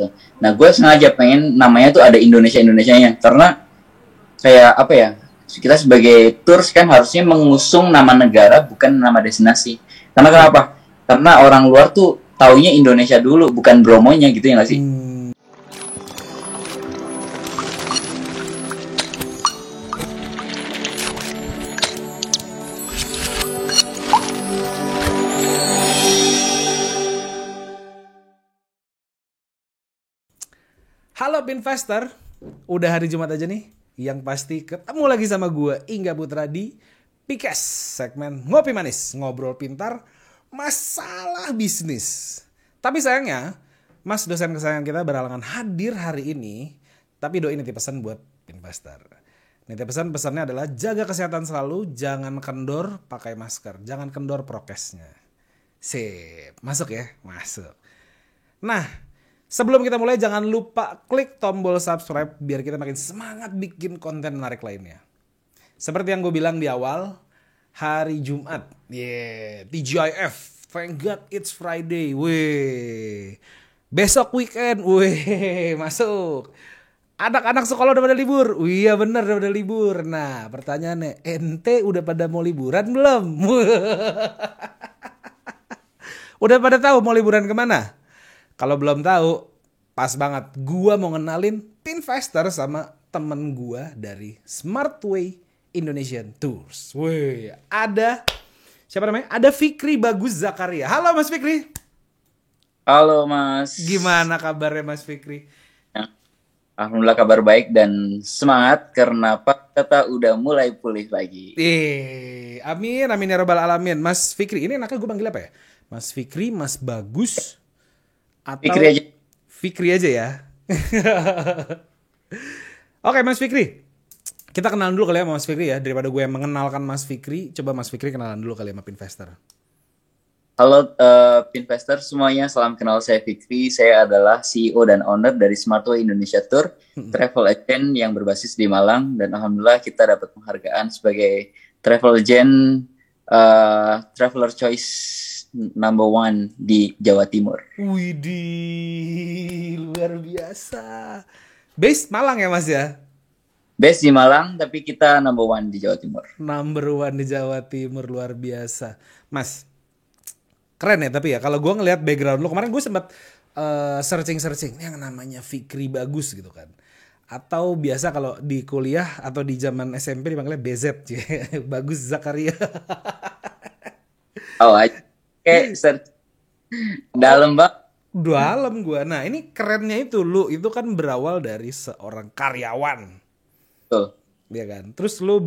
gitu. Nah gue sengaja pengen namanya tuh ada Indonesia-Indonesianya, karena kayak apa ya, kita sebagai tours kan harusnya mengusung nama negara bukan nama destinasi. Karena kenapa? Karena orang luar tuh taunya Indonesia dulu, bukan Bromonya gitu ya nggak sih? Halo Pinvestor, udah hari Jumat aja nih. Yang pasti ketemu lagi sama gue, Ingga Putra di Pikes, segmen Ngopi Manis, ngobrol pintar, masalah bisnis. Tapi sayangnya, Mas dosen kesayangan kita berhalangan hadir hari ini. Tapi doi nitip pesan buat Pinvestor. Nitip pesannya adalah jaga kesehatan selalu, jangan kendor pakai masker, jangan kendor prokesnya. Sip, masuk ya? Masuk. Nah, sebelum kita mulai jangan lupa klik tombol subscribe biar kita makin semangat bikin konten menarik lainnya. Seperti yang gue bilang di awal, hari Jumat, TGIF, thank God it's Friday, besok weekend, masuk. Anak-anak sekolah udah pada libur, iya bener udah pada libur. Nah pertanyaannya, ente udah pada mau liburan belum? Udah pada tahu mau liburan kemana? Kalau belum tahu, pas banget. Gua mau ngenalin Pinvestor sama temen gua dari Smartway Indonesian Tours. Ada siapa namanya? Ada Fikri Bagus Zakaria. Halo Mas Fikri. Halo Mas. Gimana kabarnya Mas Fikri? Alhamdulillah kabar baik dan semangat karena pariwisata udah mulai pulih lagi. Amin ya rabbal alamin. Mas Fikri, ini enaknya gue panggil apa ya? Mas Fikri, Mas Bagus, atau Fikri aja ya. Oke Mas Fikri, kita kenalan dulu kali ya sama Mas Fikri ya. Daripada gue yang mengenalkan Mas Fikri, coba Mas Fikri kenalan dulu kali sama Pinvestor. Halo Pinvestor semuanya, salam kenal, saya Fikri. Saya adalah CEO dan owner dari Smartway Indonesia Tour, travel agent yang berbasis di Malang. Dan alhamdulillah kita dapat penghargaan sebagai travel agent Traveler Choice number 1 di Jawa Timur. Widih, luar biasa. Base Malang ya Mas ya? Base di Malang, tapi kita number 1 di Jawa Timur. Number 1 di Jawa Timur, luar biasa. Mas, keren ya tapi ya. Kalau gue ngelihat background lu, kemarin gue sempat searching yang namanya Fikri Bagus gitu kan. Atau biasa kalau di kuliah atau di zaman SMP dipanggilnya BZ, Bagus Zakaria. Oh, kayak dalam banget. Dalam gue. Nah ini kerennya itu lu itu kan berawal dari seorang karyawan. Betul. Ya kan. Terus lu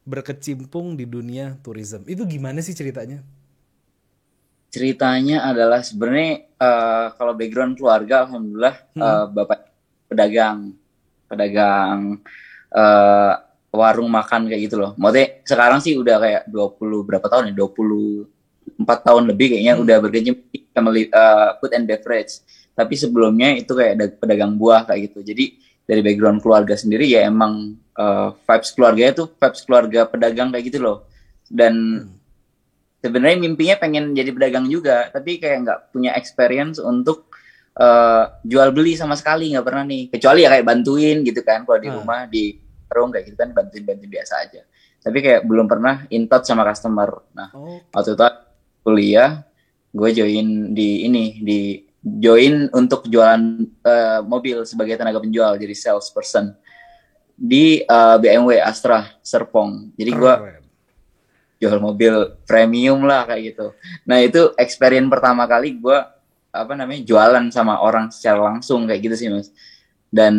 berkecimpung di dunia tourism. Itu gimana sih ceritanya? Ceritanya adalah sebenarnya kalau background keluarga, alhamdulillah bapak pedagang warung makan kayak gitu loh. Maksudnya sekarang sih udah kayak 20 berapa tahun ya? 24 tahun lebih kayaknya udah berkecimpung di family food and beverage. Tapi sebelumnya itu kayak pedagang buah kayak gitu. Jadi dari background keluarga sendiri ya emang vibes keluarganya tuh vibes keluarga pedagang kayak gitu loh. Dan sebenarnya mimpinya pengen jadi pedagang juga, tapi kayak nggak punya experience untuk jual beli sama sekali, nggak pernah nih. Kecuali ya kayak bantuin gitu kan, kalau di rumah di warung kayak gitu kan bantuin biasa aja. Tapi kayak belum pernah in touch sama customer. Nah, waktu itu kuliah, gue join untuk jualan mobil sebagai tenaga penjual, jadi salesperson di BMW Astra Serpong. Jadi gue jual mobil premium lah kayak gitu. Nah itu experience pertama kali gue jualan sama orang secara langsung kayak gitu sih Mas. Dan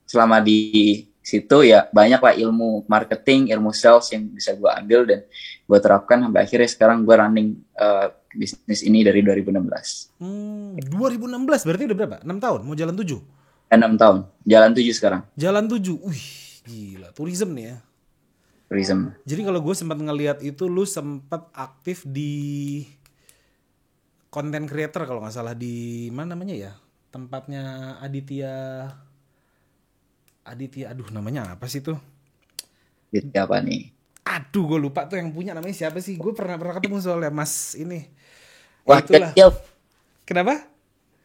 selama di situ ya banyak lah ilmu marketing, ilmu sales yang bisa gue ambil dan gue terapkan sampai akhirnya sekarang gue running bisnis ini dari 2016. 2016 berarti udah berapa? 6 tahun? Mau jalan 7? 6 tahun. Jalan 7 sekarang. Jalan 7. Wih, gila. Tourism nih ya. Tourism. Jadi kalau gue sempat ngelihat itu lu sempat aktif di content creator kalau nggak salah di mana namanya ya? Tempatnya Aditya, aduh namanya apa sih tuh? Aditya apa nih? Aduh gue lupa tuh yang punya namanya siapa sih? Gue pernah ketemu soalnya Mas ini. Wah, kecil. Kenapa?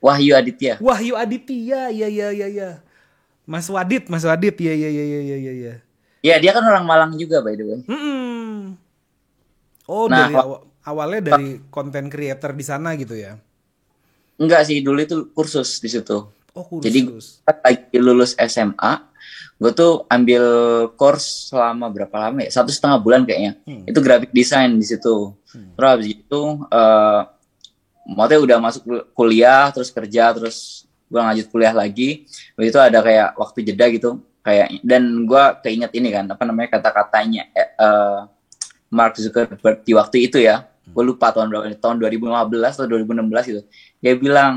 Wahyu Aditya. Wahyu Aditya, iya. Mas Wadit, iya. Ya dia kan orang Malang juga by the way. Mm-mm. Oh, Nah dari awalnya dari konten creator di sana gitu ya? enggak sih, dulu itu kursus di situ. Oh, Jadi kursus. pas lagi lulus SMA, gue tuh ambil course selama berapa lama ya? 1,5 bulan kayaknya. Itu graphic design di situ. Terus habis itu maksudnya udah masuk kuliah, terus kerja, terus gue lanjut kuliah lagi. Habis itu ada kayak waktu jeda gitu, kayak, dan gue keinget ini kan, apa namanya, kata-katanya Mark Zuckerberg di waktu itu ya. Gue lupa tahun berapa, tahun 2015 atau 2016 gitu. Dia bilang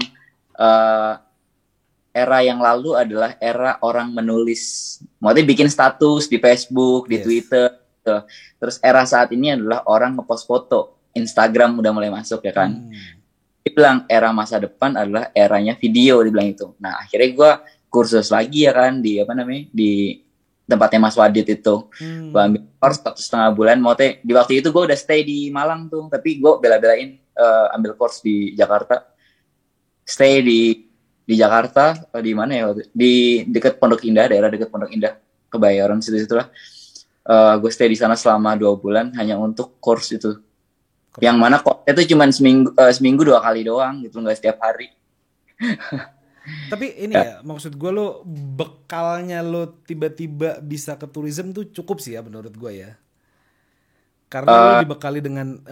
era yang lalu adalah era orang menulis, maksudnya bikin status di Facebook, di Twitter gitu. Terus era saat ini adalah orang ngepost foto. Instagram udah mulai masuk ya kan. Dia bilang era masa depan adalah eranya video, dia bilang itu. Nah akhirnya gue kursus lagi ya kan di apa namanya, di tempatnya Mas Wadid itu. Gue ambil course 1,5 bulan. Maksudnya di waktu itu gue udah stay di Malang tuh, tapi gue bela-belain ambil course di Jakarta. Stay di Jakarta, di mana ya, di dekat Pondok Indah, daerah dekat Pondok Indah, Kebayoran situ-situlah. Gue stay di sana selama 2 bulan hanya untuk course itu. Yang mana kok itu cuma seminggu 2 kali doang gitu, nggak setiap hari. Tapi ini ya, maksud gue lo bekalnya lo tiba-tiba bisa ke tourism tuh cukup sih ya menurut gue ya. Karena lo dibekali dengan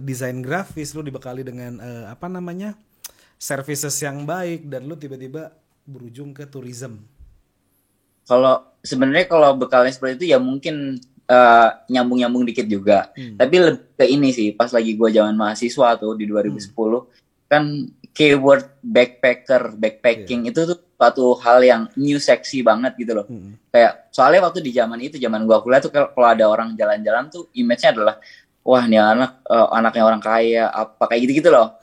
desain grafis, lo dibekali dengan apa namanya, services yang baik, dan lo tiba-tiba berujung ke tourism. Kalau sebenarnya kalau bekalnya seperti itu ya mungkin nyambung-nyambung dikit juga. Tapi lebih ke ini sih, pas lagi gue zaman mahasiswa tuh di 2010, kan keyword backpacking itu tuh suatu hal yang new seksi banget gitu loh. Kayak soalnya waktu di zaman gue kuliah tuh kalau ada orang jalan-jalan tuh image-nya adalah wah ini anaknya orang kaya apa kayak gitu-gitu loh.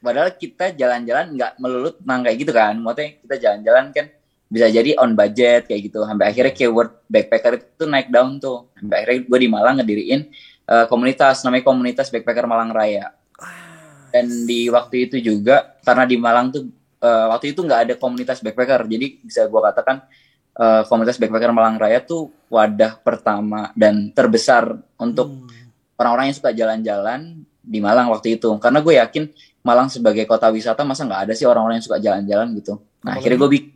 Padahal kita jalan-jalan nggak melulu tentang kayak gitu kan. Maksudnya kita jalan-jalan kan bisa jadi on budget kayak gitu. Sampai akhirnya keyword backpacker itu naik down tuh. Sampai akhirnya gue di Malang ngediriin komunitas, namanya komunitas backpacker Malang Raya. Dan di waktu itu juga karena di Malang tuh waktu itu nggak ada komunitas backpacker, jadi bisa gue katakan komunitas backpacker Malang Raya tuh wadah pertama dan terbesar untuk orang-orang yang suka jalan-jalan di Malang waktu itu. Karena gue yakin Malang sebagai kota wisata masa nggak ada sih orang-orang yang suka jalan-jalan gitu. Nah akhirnya gue bikin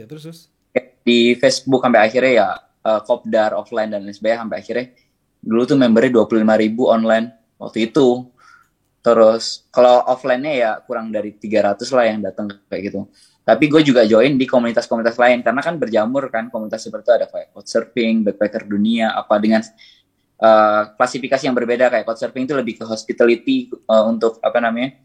terus di Facebook sampai akhirnya ya kopdar offline dan lain sebagainya, sampai akhirnya dulu tuh membernya 25.000 online waktu itu. Terus kalau offline-nya ya kurang dari 300 lah yang datang kayak gitu. Tapi gue juga join di komunitas-komunitas lain karena kan berjamur kan komunitas seperti itu, ada kayak Couchsurfing, Backpacker Dunia, apa dengan klasifikasi yang berbeda. Kayak Couchsurfing itu lebih ke hospitality untuk apa namanya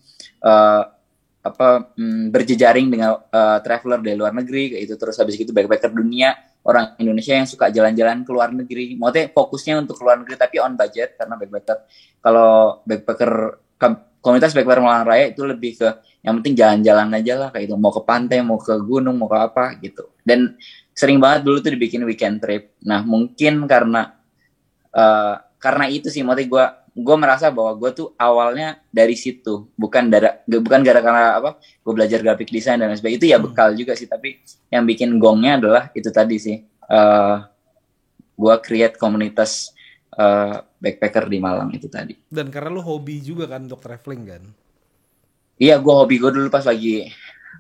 berjejaring dengan traveler dari luar negeri kayak itu. Terus habis itu Backpacker Dunia, orang Indonesia yang suka jalan-jalan ke luar negeri. Maksudnya fokusnya untuk ke luar negeri tapi on budget karena backpacker. Kalau backpacker komunitas backpacker Malang Raya itu lebih ke yang penting jalan-jalan aja lah kayak itu, mau ke pantai, mau ke gunung, mau ke apa gitu. Dan sering banget dulu tuh dibikin weekend trip. Nah mungkin karena itu sih, maksudnya gue merasa bahwa gue tuh awalnya dari situ, bukan gara-gara apa gue belajar graphic design dan sebagainya. Itu ya bekal juga sih, tapi yang bikin gongnya adalah itu tadi sih, gue create komunitas backpacker di Malang itu tadi. Dan karena lo hobi juga kan untuk traveling kan? Iya, gue dulu pas lagi,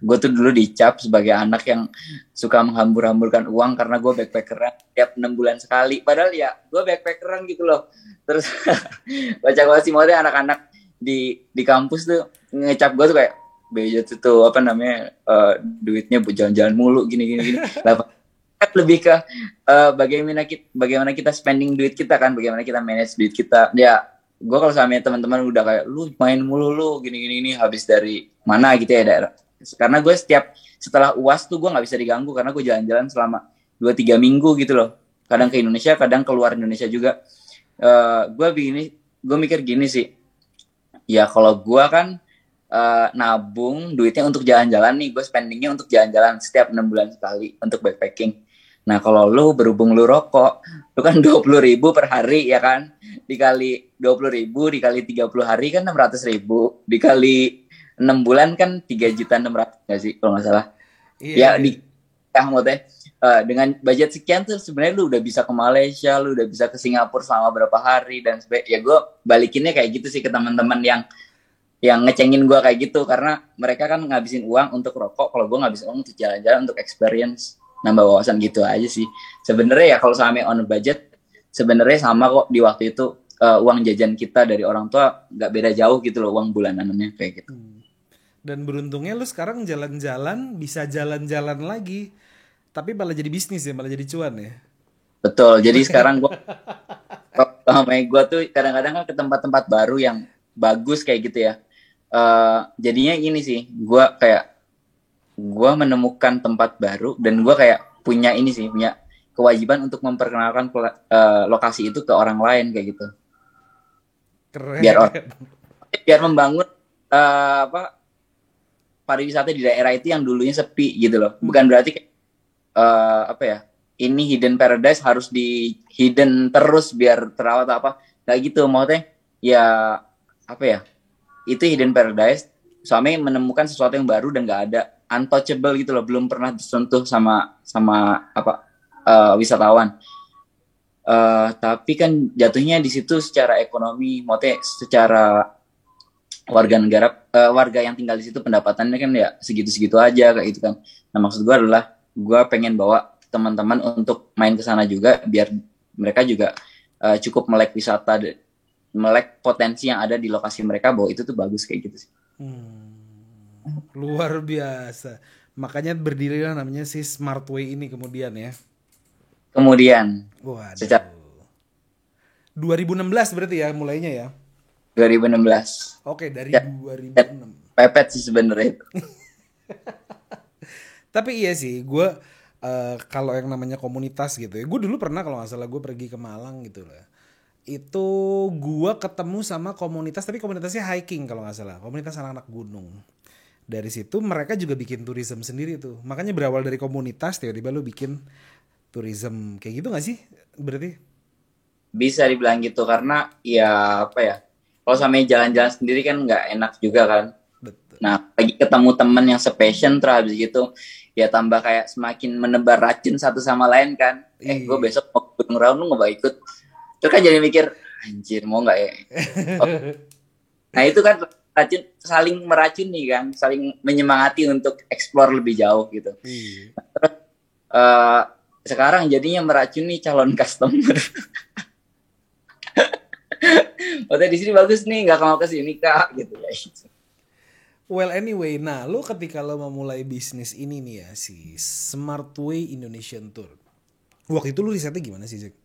gue tuh dulu dicap sebagai anak yang suka menghambur-hamburkan uang karena gue backpackeran tiap 6 bulan sekali. Padahal ya gue backpackeran gitu loh. Terus baca sih maksudnya anak-anak di kampus tuh ngecap gue tuh kayak bejat itu apa namanya, duitnya buat jalan-jalan mulu gini. Lebih ke bagaimana kita spending duit kita kan, bagaimana kita manage duit kita. Ya gue kalau sama teman-teman udah kayak lu main mulu lu gini habis dari mana gitu ya daerah. Karena gue setelah UAS tuh gue nggak bisa diganggu karena gue jalan-jalan selama 2-3 minggu gitu loh. Kadang ke Indonesia, kadang keluar Indonesia juga. Gue mikir gini sih. Ya kalau gue kan nabung duitnya untuk jalan-jalan nih, gue spendingnya untuk jalan-jalan setiap 6 bulan sekali untuk backpacking. Nah kalau lu berhubung lu rokok, lu kan 20.000 per hari ya kan, dikali 20.000 dikali 30 hari kan 600.000, dikali 6 bulan kan 3.600.000 nggak sih kalau nggak salah. Iya, Ya di maksudnya dengan budget sekian tuh sebenarnya lu udah bisa ke Malaysia, lu udah bisa ke Singapura selama berapa hari dan ya gue balikinnya kayak gitu sih ke teman-teman yang ngecengin gue kayak gitu, karena mereka kan ngabisin uang untuk rokok, kalau gue ngabisin uang untuk jalan-jalan, untuk experience, nambah wawasan gitu aja sih. Sebenarnya ya kalau sama on budget sebenarnya sama kok di waktu itu, uang jajan kita dari orang tua nggak beda jauh gitu loh, uang bulanannya kayak gitu. Dan beruntungnya lu sekarang jalan-jalan bisa jalan-jalan lagi. Tapi malah jadi bisnis ya, malah jadi cuan ya. Betul, jadi sekarang gue sama gue tuh kadang-kadang kan ke tempat-tempat baru yang bagus kayak gitu ya. Jadinya ini sih, gue menemukan tempat baru dan gue kayak punya ini sih, punya kewajiban untuk memperkenalkan lokasi itu ke orang lain kayak gitu. Keren. Biar membangun pariwisata di daerah itu yang dulunya sepi gitu loh. Bukan berarti ini hidden paradise harus di hidden terus biar terawat apa. Kayak gitu maksudnya ya itu hidden paradise soalnya menemukan sesuatu yang baru dan nggak ada, untouchable gitu loh, belum pernah disentuh sama wisatawan. Tapi kan jatuhnya di situ secara ekonomi, maksudnya secara warga yang tinggal di situ pendapatannya kan ya segitu-segitu aja kayak gitu kan. Nah maksud gue adalah gue pengen bawa teman-teman untuk main ke sana juga biar mereka juga cukup melek wisata, melek potensi yang ada di lokasi mereka bahwa itu tuh bagus kayak gitu sih. Luar biasa. Makanya berdirilah namanya si Smartway ini kemudian ya. Kemudian Waduh. 2016 berarti ya mulainya ya. 2016. Oke, dari Ya, 2006. pepet sih sebenarnya itu. Tapi iya sih, gue kalau yang namanya komunitas gitu ya, gue dulu pernah kalau nggak salah gue pergi ke Malang gitu lah. Itu gue ketemu sama komunitas, tapi komunitasnya hiking kalau nggak salah, komunitas anak-anak gunung. Dari situ mereka juga bikin tourism sendiri tuh. Makanya berawal dari komunitas, tiba-tiba lu bikin tourism kayak gitu nggak sih? Berarti? Bisa dibilang gitu karena ya kalau sama jalan-jalan sendiri kan nggak enak juga kan. Betul. Nah lagi ketemu temen yang sepassion terus gitu ya tambah kayak semakin menebar racun satu sama lain kan. Gue besok mau Gunung Raung, lu nggak ikut? Itu kan jadi mikir anjir mau nggak ya. Nah itu kan racun, saling meracuni kan, saling menyemangati untuk explore lebih jauh gitu. Sekarang jadinya meracuni calon customer. Waktu di sini bagus nih, nggak mau ke sini kak gitu ya. Well anyway, nah lu ketika lo memulai bisnis ini nih ya, si Smartway Indonesian Tour, waktu itu lu risetnya gimana sih Zek?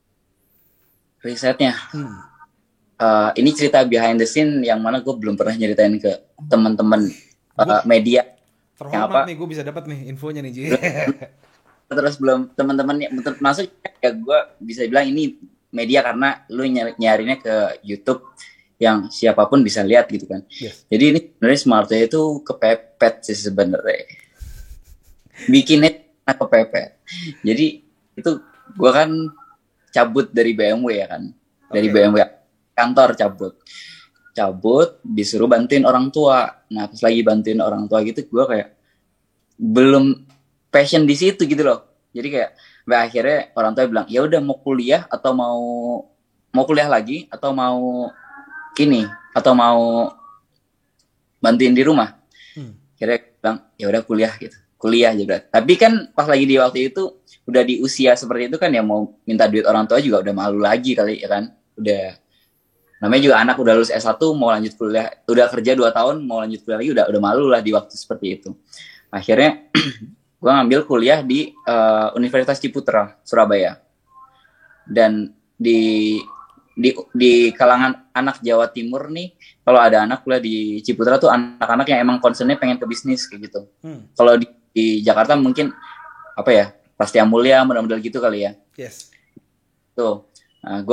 Risetnya ini cerita behind the scene yang mana gue belum pernah nyeritain ke teman-teman media. Terhormat nih gue bisa dapat nih infonya nih Ji. Terus belum teman-teman masuk ya gue bisa bilang ini media karena lu nyarinya ke YouTube yang siapapun bisa lihat gitu kan. Yes. Jadi ini sebenarnya Smartway itu kepepet sih sebenarnya. Bikinnya kepepet. Jadi itu gue kan cabut dari BMW ya kan. Dari BMW kantor cabut disuruh bantuin orang tua. Nah pas lagi bantuin orang tua gitu gue kayak belum passion di situ gitu loh. Jadi kayak akhirnya orang tua bilang ya udah mau kuliah atau mau kuliah lagi atau mau bantuin di rumah. Akhirnya bilang ya udah kuliah juga. Tapi kan pas lagi di waktu itu udah di usia seperti itu kan ya mau minta duit orang tua juga udah malu lagi kali ya kan. Udah namanya juga anak udah lulus S1 mau lanjut kuliah, udah kerja 2 tahun mau lanjut kuliah lagi udah malu lah di waktu seperti itu. Akhirnya gue ngambil kuliah di Universitas Ciputra Surabaya. Dan di kalangan anak Jawa Timur nih, kalau ada anak kuliah di Ciputra tuh anak-anak yang emang concernnya pengen ke bisnis kayak gitu. Kalau di Jakarta mungkin Prastia Mulia mudah-mudahan gitu kali ya. Yes. Tuh, nah,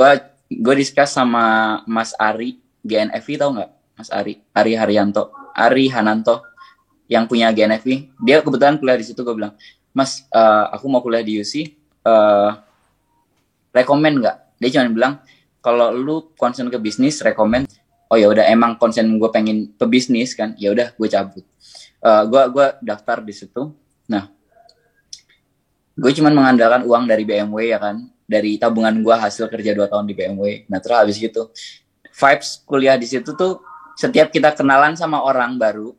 gue discuss sama Mas Ari GNFI, tau nggak? Mas Ari Hananto yang punya GNFI. Dia kebetulan kuliah di situ. Gue bilang, Mas, aku mau kuliah di UC, rekomen nggak? Dia cuma bilang, kalau lu concern ke bisnis, rekomen oh ya udah emang konsen gue pengen pebisnis kan, ya udah gue cabut. Gue daftar di situ. Nah, gue cuman mengandalkan uang dari BMW ya kan, dari tabungan gue hasil kerja 2 tahun di BMW. Nah terus habis gitu vibes kuliah di situ tuh setiap kita kenalan sama orang baru,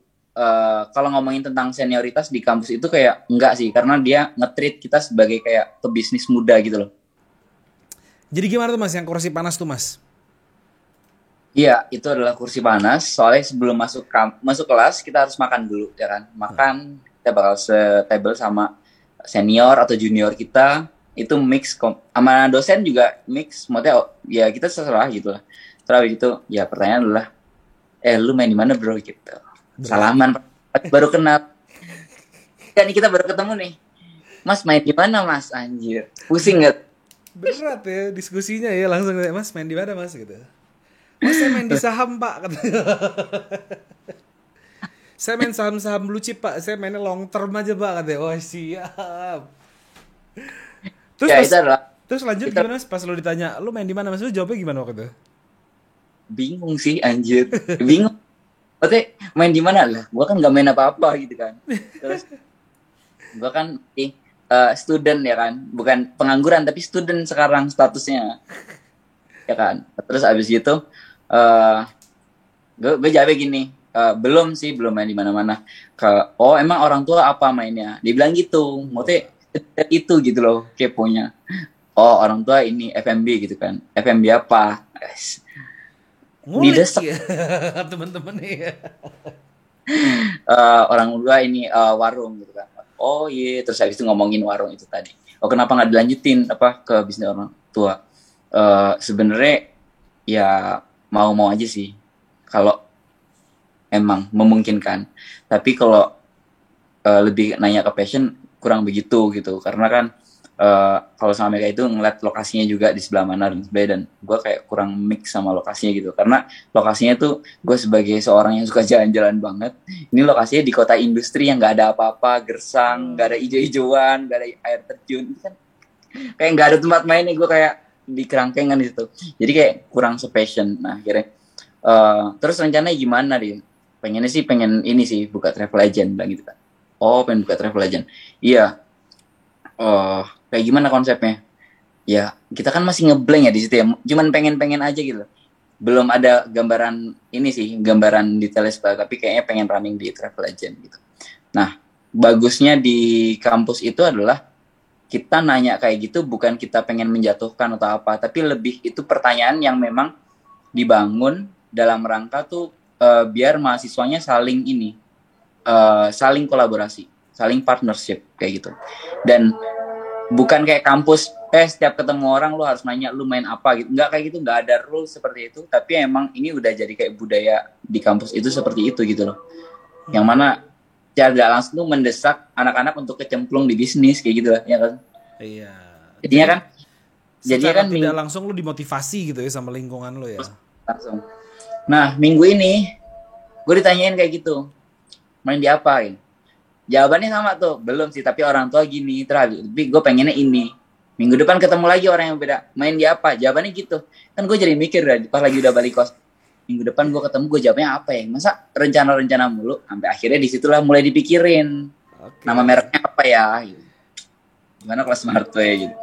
kalau ngomongin tentang senioritas di kampus itu kayak enggak sih, karena dia nge-treat kita sebagai kayak pebisnis muda gitu loh. Jadi gimana tuh Mas yang kursi panas tuh Mas? Iya, itu adalah kursi panas. Soalnya sebelum masuk kelas kita harus makan dulu, ya kan? Makan, kita bakal setable sama senior atau junior kita. Itu mix, sama dosen juga mix. Maksudnya, ya kita terserah gitu lah. Terus itu, ya pertanyaan adalah, lu main di mana bro? Gitu. Salaman, baru kenal. Kan kita baru ketemu nih. Mas main di mana Mas? Anjir, pusing gak? Berat ya diskusinya ya, langsung Mas main di mana Mas gitu. Mas saya main di saham Pak. Saya main saham-saham blue chip Pak. Saya mainnya long term aja Pak katanya. Oh siap. Terus Ya, pas, itu adalah terus lanjut gimana Mas? Pas lu ditanya, lu main di mana Mas? Lu jawabnya gimana waktu itu? bingung sih anjir. Bingung. Maksudnya main di mana lah? Gua kan nggak main apa-apa gitu kan. Terus gua kan student ya kan, bukan pengangguran tapi student sekarang statusnya. Ya kan. Terus abis gitu gue jawabnya gini, belum main di mana-mana. Oh emang orang tua apa mainnya? Dia bilang gitu, maksudnya itu gitu loh keponya. Oh orang tua ini FMB gitu kan. FMB apa? Didesak ya. Teman-teman ya. orang tua ini warung gitu kan. Oh iya, terus habis itu ngomongin warung itu tadi. Oh kenapa nggak dilanjutin apa ke bisnis orang tua? Sebenarnya ya mau aja sih kalau emang memungkinkan. Tapi kalau lebih nanya ke passion kurang begitu gitu. Karena kan kalau sama mereka itu ngeliat lokasinya juga di sebelah mana dan sebagainya, dan gue kayak kurang mix sama lokasinya gitu. Karena lokasinya tuh gue sebagai seorang yang suka jalan-jalan banget, ini lokasinya di kota industri yang nggak ada apa-apa, gersang, nggak ada ijo-ijoan, nggak ada air terjun, kan kayak nggak ada tempat main nih. Gue kayak di kerangkengan di situ, jadi kayak kurang sepassion. Nah akhirnya terus rencananya gimana dia? Pengennya sih pengen ini sih buka travel agent bilang gitu kan. Oh pengen buka travel agent, iya. Kayak gimana konsepnya? Ya kita kan masih ngeblank ya di situ ya, cuman pengen aja gitu. Belum ada gambaran ini sih, gambaran detailnya tapi kayaknya pengen running di travel agent gitu. Nah bagusnya di kampus itu adalah kita nanya kayak gitu bukan kita pengen menjatuhkan atau apa, tapi lebih itu pertanyaan yang memang dibangun dalam rangka tuh biar mahasiswanya saling ini, saling kolaborasi, saling partnership kayak gitu. Dan bukan kayak kampus setiap ketemu orang lu harus nanya lu main apa gitu. Enggak kayak gitu, enggak ada rules seperti itu, tapi emang ini udah jadi kayak budaya di kampus itu seperti itu gitu loh. Yang mana secara langsung tuh mendesak anak-anak untuk kecemplung di bisnis kayak gitu lah, ya kan? Iya. Jadinya kan Secara tidak langsung lu dimotivasi gitu ya sama lingkungan lu ya. Langsung. Nah, minggu ini gue ditanyain kayak gitu. Main di apa gitu. Jawabannya sama tuh, belum sih, tapi orang tua gini, tapi gue pengennya ini. Minggu depan ketemu lagi orang yang beda, main di apa? Jawabannya gitu. Kan gue jadi mikir pas lagi udah balik kos. Minggu depan gue ketemu, gue jawabnya apa ya? Masa rencana-rencana mulu? Sampai akhirnya disitulah mulai dipikirin. Okay. Nama mereknya apa ya? Gitu. Gimana kalau Smartway gitu.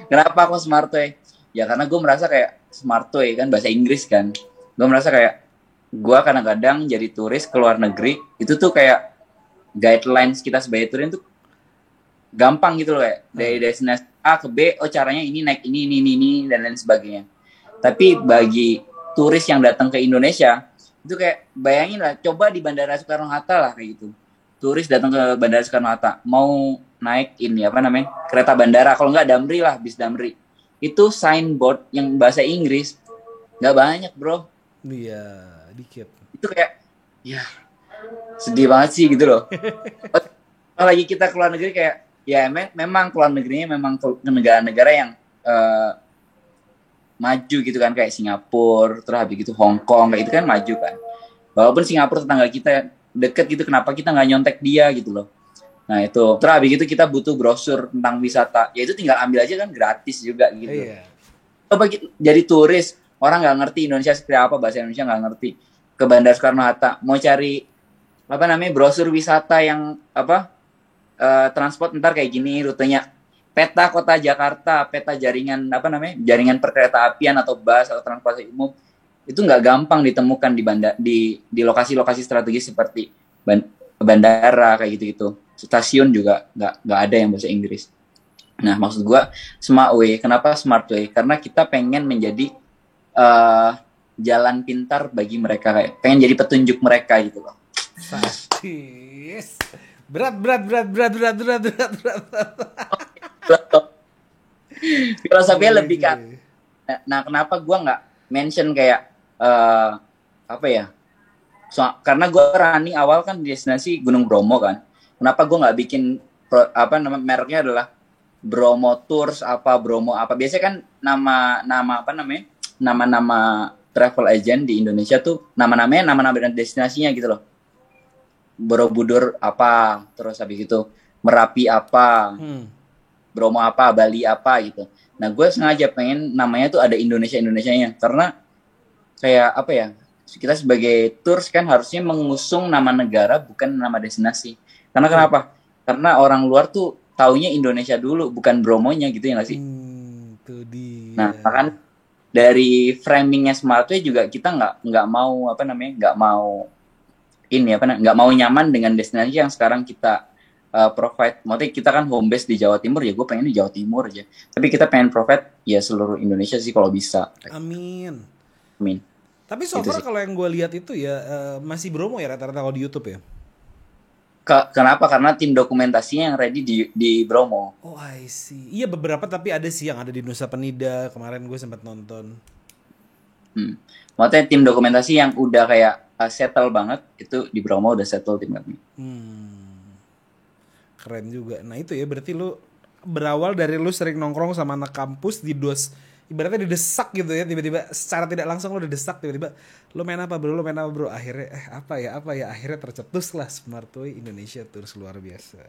Kenapa kok Smartway? Ya karena gue merasa kayak Smartway kan bahasa Inggris kan. Gue merasa kayak gue kadang-kadang jadi turis ke luar negeri, itu tuh kayak guidelines kita sebagai turis tuh gampang gitu loh, kayak dari destinasi A ke B, oh caranya ini naik ini dan lain sebagainya. Tapi bagi turis yang datang ke Indonesia itu kayak bayangin lah, coba di Bandara Soekarno-Hatta lah kayak gitu. Turis datang ke Bandara Soekarno-Hatta mau naik ini apa namanya kereta bandara, kalau nggak Damri lah, bis Damri, itu signboard yang bahasa Inggris nggak banyak bro. Iya dikit. Itu kayak ya sedih banget sih gitu loh. Lagi kita keluar negeri kayak ya memang keluar negerinya memang ke negara-negara yang maju gitu kan, kayak Singapura, terus habis gitu Hong Kong kayak itu kan maju kan. Walaupun Singapura tetangga kita deket gitu, kenapa kita nggak nyontek dia gitu loh. Nah itu terus habis gitu kita butuh brosur tentang wisata, ya itu tinggal ambil aja kan, gratis juga gitu. Iya. Coba jadi turis orang nggak ngerti Indonesia seperti apa, bahasa Indonesia nggak ngerti, ke Bandara Soekarno Hatta mau cari apa namanya brosur wisata yang apa transport ntar kayak gini rutenya, peta kota Jakarta, peta jaringan apa namanya jaringan perkereta apian atau bus atau transportasi umum itu nggak gampang ditemukan di di lokasi-lokasi strategis seperti bandara kayak gitu-gitu. Stasiun juga nggak ada yang bahasa Inggris. Nah, maksud gue Smart Way. Kenapa Smart Way? Karena kita pengen menjadi jalan pintar bagi mereka, kayak pengen jadi petunjuk mereka gitu loh. Sadis. Berat. Filosofinya lebih kan. Nah, kenapa gue nggak mention kayak apa ya? Karena gue running awal kan destinasi Gunung Bromo kan. Kenapa gue nggak bikin apa nama mereknya adalah Bromo Tours apa Bromo apa. Biasanya kan nama apa namanya? Nama-nama travel agent di Indonesia tuh nama-namanya nama-nama destinasinya gitu loh. Borobudur apa, terus habis itu Merapi apa, Bromo apa, Bali apa gitu. Nah, gue sengaja pengen namanya tuh ada Indonesia-Indonesianya. Karena kayak apa ya, kita sebagai tours kan harusnya mengusung nama negara bukan nama destinasi. Karena kenapa? Karena orang luar tuh taunya Indonesia dulu, bukan Bromonya gitu ya nggak sih? Itu dia. Nah, kan dari framingnya Smart Way juga kita nggak mau apa namanya nggak mau nyaman dengan destinasi yang sekarang kita provide. Maksudnya kita kan home base di Jawa Timur, ya gue pengen di Jawa Timur aja. Tapi kita pengen provide ya seluruh Indonesia sih kalau bisa. Amin. Amin. Tapi so far kalau yang gue lihat itu ya masih Bromo ya rata-rata kalau di YouTube ya. Kenapa? Karena tim dokumentasinya yang ready di Bromo. Oh, I see. Iya beberapa, tapi ada sih yang ada di Nusa Penida. Kemarin gue sempat nonton. Maksudnya tim dokumentasi yang udah kayak settle banget itu di Bromo udah settle tim kami. Keren juga. Nah itu ya berarti lu berawal dari lu sering nongkrong sama anak kampus di ibaratnya didesak gitu ya, tiba-tiba secara tidak langsung lu didesak, tiba-tiba lu main apa bro, akhirnya apa ya akhirnya tercetus lah Smart Way Indonesia Tours, luar biasa.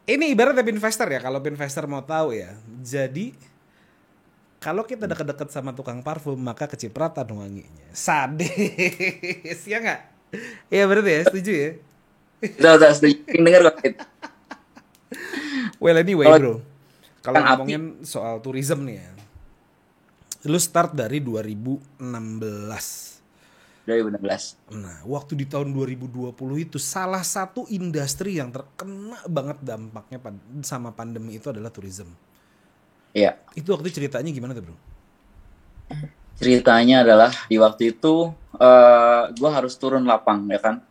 Ini ibaratnya Pinvestor ya, kalau Pinvestor mau tahu ya. Jadi kalau kita deket-deket sama tukang parfum maka kecipratan wanginya. Sadis ya nggak? Iya berarti ya, setuju ya. Udah setuju, denger kok. Well anyway bro, kalau ngomongin soal tourism nih ya, lu start dari 2016. Nah, waktu di tahun 2020 itu salah satu industri yang terkena banget dampaknya sama pandemi itu adalah tourism. Iya. Itu waktu ceritanya gimana tuh bro? Ceritanya adalah di waktu itu gue harus turun lapang ya kan.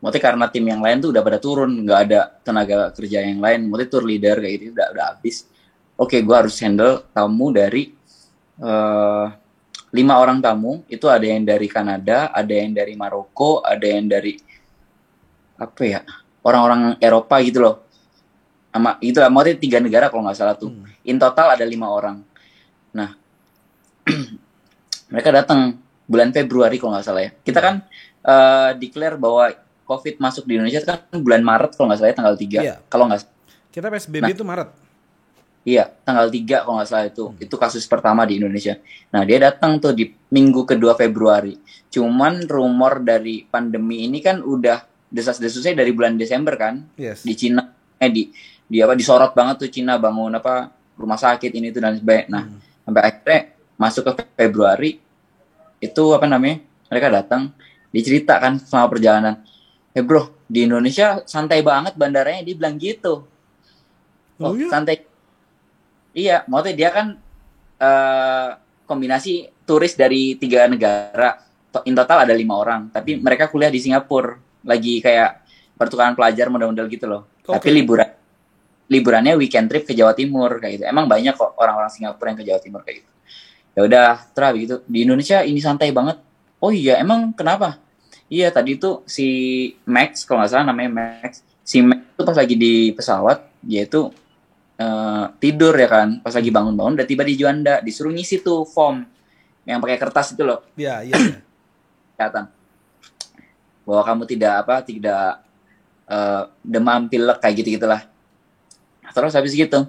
Maksudnya karena tim yang lain tuh udah pada turun, nggak ada tenaga kerja yang lain. Maksudnya tour leader kayak gitu udah habis. Oke, gue harus handle tamu dari 5 orang tamu. Itu ada yang dari Kanada, ada yang dari Maroko, ada yang dari apa ya, orang-orang Eropa gitu loh. Sama itu lah, maksudnya 3 negara kalau nggak salah tuh. In total ada 5 orang. Nah, mereka datang bulan Februari kalau nggak salah ya. Kita kan declare bahwa COVID masuk di Indonesia kan bulan Maret kalau nggak salah ya, tanggal 3. Iya. Kalau nggak kita PSBB itu Maret. Iya, tanggal 3 kalau nggak salah itu. Itu kasus pertama di Indonesia. Nah, dia datang tuh di minggu kedua Februari. Cuman rumor dari pandemi ini kan udah desas-desusnya dari bulan Desember kan. Yes. Di Cina di apa disorot banget tuh Cina bangun apa rumah sakit ini itu dan sebagainya. Nah, sampai akhirnya masuk ke Februari itu apa namanya? Mereka datang, diceritakan selama perjalanan. Bro, di Indonesia santai banget bandaranya, dia bilang gitu. Oh iya? Santai. Iya, maksudnya dia kan kombinasi turis dari 3 negara. In total ada 5 orang, tapi mereka kuliah di Singapura, lagi kayak pertukaran pelajar model-model gitu loh. Okay. Tapi liburannya weekend trip ke Jawa Timur kayak gitu. Emang banyak kok orang-orang Singapura yang ke Jawa Timur kayak gitu. Ya udah, terus gitu. Di Indonesia ini santai banget. Oh iya, emang kenapa? Iya, tadi tuh si Max, kalau nggak salah namanya Max. Si Max tuh pas lagi di pesawat, dia tuh tidur ya kan. Pas lagi bangun-bangun udah tiba di Juanda, disuruh ngisi tuh form yang pakai kertas itu loh. Iya. Kelihatan bahwa kamu tidak demam, pilek kayak gitu-gitulah. Terus habis gitu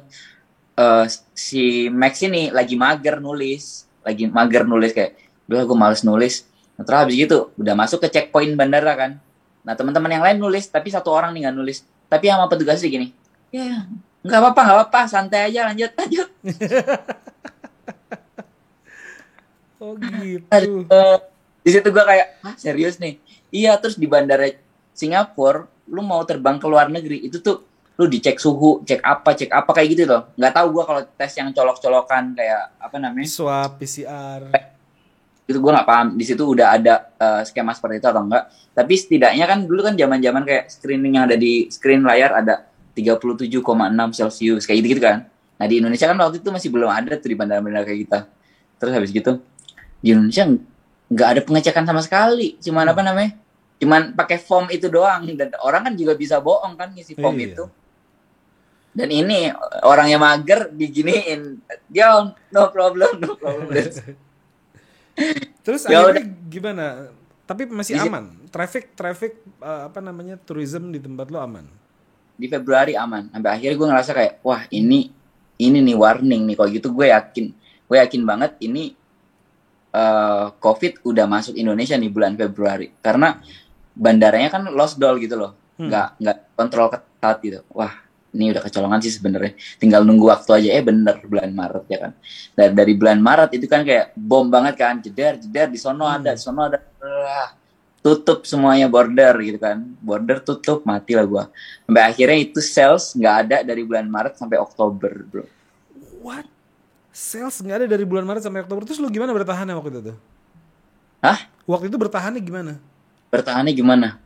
si Max ini lagi mager nulis, lagi mager nulis kayak, udah gue males nulis. Nah, terus habis gitu udah masuk ke checkpoint bandara kan. Nah teman-teman yang lain nulis, tapi satu orang nih nggak nulis. Tapi sama petugasnya gini, ya nggak apa-apa, santai aja, lanjut. Oh gitu. Di situ gue kayak, serius nih? Iya, terus di bandara Singapura, lu mau terbang ke luar negeri, itu tuh lu dicek suhu, cek apa kayak gitu loh. Nggak tahu gue kalau tes yang colok-colokan kayak apa namanya? Swab, PCR. Itu gue nggak paham. Di situ udah ada skema seperti itu atau enggak. Tapi setidaknya kan dulu kan zaman-zaman kayak screening yang ada di screen layar ada 37,6 Celcius kayak gitu-gitu kan. Nah di Indonesia kan waktu itu masih belum ada tuh di bandara-bandara kayak kita. Terus habis gitu di Indonesia nggak ada pengecekan sama sekali. Cuman apa namanya? Cuman pakai form itu doang. Dan orang kan juga bisa bohong kan ngisi form itu. Dan ini orang yang mager diginiin. Yo, no problem. Terus akhirnya gimana? Tapi masih aman. Traffic apa namanya? Tourism di tempat lo aman. Di Februari aman. Sampai akhirnya gue ngerasa kayak, wah ini nih warning nih. Kalau gitu gue yakin banget ini COVID udah masuk Indonesia nih bulan Februari. Karena bandaranya kan lost doll gitu loh. Nggak kontrol ketat gitu. Wah, ini udah kecolongan sih sebenarnya. Tinggal nunggu waktu aja. Bener bulan Maret ya kan. Dari bulan Maret itu kan kayak bom banget kan. Jeder di sono ada. Tutup semuanya border gitu kan. Border tutup, mati lah gua. Sampai akhirnya itu sales nggak ada dari bulan Maret sampai Oktober, bro. What? Sales nggak ada dari bulan Maret sampai Oktober. Terus lu gimana bertahannya waktu itu tuh? Hah? Waktu itu bertahannya gimana?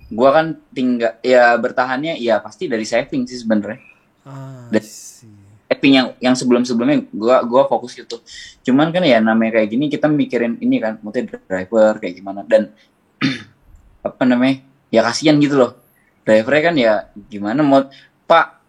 Gua kan bertahannya ya pasti dari saving sih sebenarnya. Saving yang sebelumnya gua fokus gitu. Cuman kan ya namanya kayak gini kita mikirin ini kan, maksudnya driver kayak gimana dan apa namanya? Ya kasihan gitu loh. Drivernya kan ya gimana mau Pak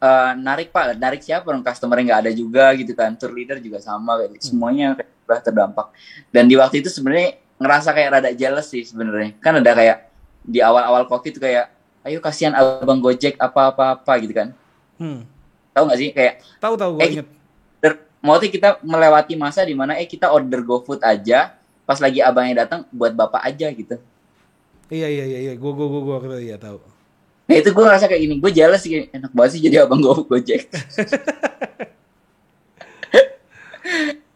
narik siapa dong, customer-nya nggak ada juga gitu kan, tour leader juga sama kayak semuanya kayak terdampak. Dan di waktu itu sebenarnya ngerasa kayak rada jealous sih sebenarnya. Kan ada kayak di awal-awal COVID kayak ayo kasihan abang Gojek apa gitu kan. Tahu nggak sih kayak tahu gue inget. Maksudnya kita melewati masa di mana kita order GoFood aja pas lagi abangnya datang buat bapak aja gitu. Iya, gue iya tahu. Nah itu gue ngerasa kayak gini, gue jealous sih, enak banget sih jadi abang Gojek.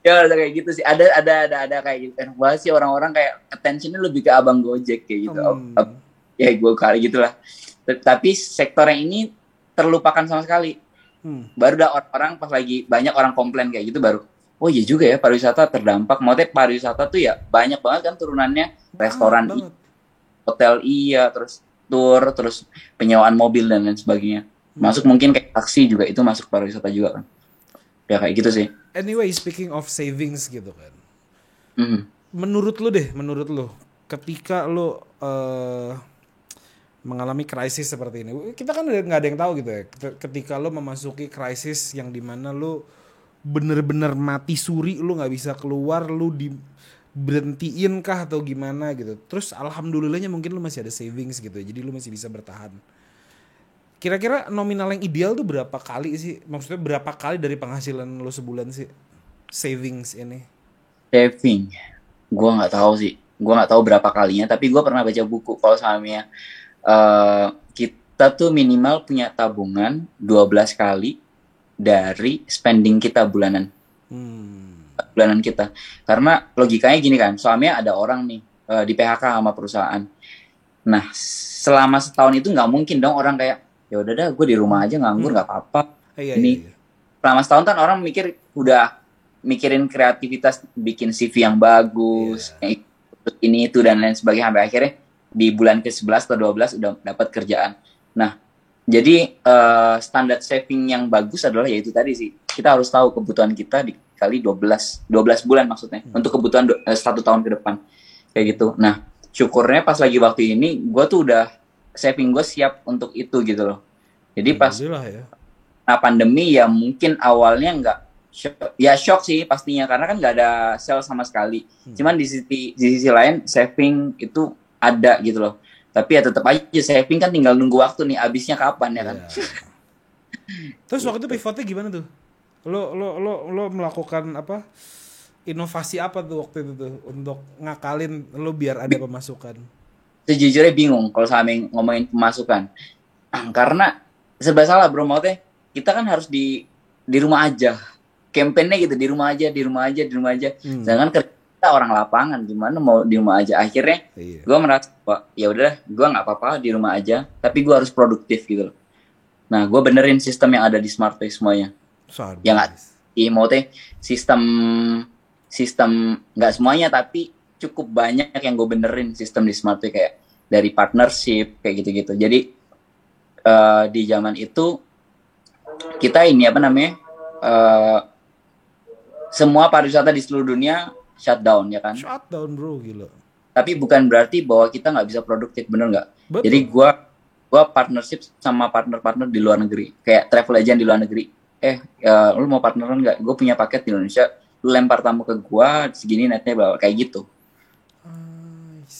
Ya ada kayak gitu sih, ada kayak gitu, enak banget sih orang-orang kayak attentionnya lebih ke abang Gojek kayak gitu. Ya gue kali gitulah. Tapi sektor yang ini terlupakan sama sekali. Baru dah orang pas lagi banyak orang komplain kayak gitu baru, oh iya juga ya pariwisata terdampak. Maksudnya pariwisata tuh ya banyak banget kan turunannya, restoran, hotel terus tour, terus penyewaan mobil dan lain sebagainya. Masuk mungkin kayak taksi juga itu masuk pariwisata juga kan. Ya kayak gitu sih. Anyway, speaking of savings gitu kan. Menurut lu ketika lu mengalami krisis seperti ini, kita kan nggak ada yang tahu gitu ya. Ketika lu memasuki krisis yang dimana lu bener-bener mati suri, lu nggak bisa keluar, lu berhentiin kah atau gimana gitu. Terus alhamdulillahnya mungkin lu masih ada savings gitu. Jadi lu masih bisa bertahan. Kira-kira nominal yang ideal tuh berapa kali sih? Maksudnya berapa kali dari penghasilan lu sebulan sih savings ini? Saving. Gua nggak tahu sih. Gua nggak tahu berapa kalinya, tapi gua pernah baca buku kalau samanya kita tuh minimal punya tabungan 12 kali dari spending kita bulanan. Bulanan kita. Karena logikanya gini kan, soalnya ada orang nih di PHK sama perusahaan. Nah, selama setahun itu nggak mungkin dong orang kayak, ya udah dah, gue di rumah aja nganggur nggak apa-apa. Iya. Selama setahun kan orang udah mikirin kreativitas, bikin CV yang bagus, ini itu dan lain sebagainya sampai akhirnya di bulan ke-11 atau 12 udah dapat kerjaan. Nah, jadi standar saving yang bagus adalah yaitu tadi sih, kita harus tahu kebutuhan kita dikali 12 bulan maksudnya untuk kebutuhan 1 tahun ke depan kayak gitu. Nah, syukurnya pas lagi waktu ini gue tuh udah saving gue siap untuk itu gitu loh. Jadi pas pandemi ya mungkin awalnya nggak shock sih pastinya karena kan nggak ada sales sama sekali. Cuman di sisi lain saving itu ada gitu loh. Tapi ya tetap aja saving kan tinggal nunggu waktu nih abisnya kapan ya kan. Terus waktu itu pivotnya gimana tuh? Lo melakukan apa? Inovasi apa tuh waktu itu tuh untuk ngakalin lo biar ada pemasukan? Sejujurnya bingung kalau sampai ngomongin pemasukan. Karena serba salah bro, maksudnya kita kan harus di rumah aja. Campaignnya gitu, di rumah aja, di rumah aja, di rumah aja. Sedangkan kita orang lapangan, gimana mau di rumah aja. Akhirnya gue merasa, ya udah, gue nggak apa-apa di rumah aja, tapi gue harus produktif gitu loh. Nah, gue benerin sistem yang ada di SmartPay semuanya. Yang maksudnya sistem nggak semuanya, tapi cukup banyak yang gue benerin sistem di SmartPay, kayak dari partnership kayak gitu-gitu. Jadi di zaman itu kita ini apa namanya, semua pariwisata di seluruh dunia shutdown ya kan. Shutdown bro, gila. Tapi bukan berarti bahwa kita nggak bisa produktif, bener nggak? Jadi gue partnership sama partner-partner di luar negeri, kayak travel agent di luar negeri. Lu mau partneran nggak? Gue punya paket di Indonesia, lu lempar tamu ke gue, segini netnya bawa, kayak gitu.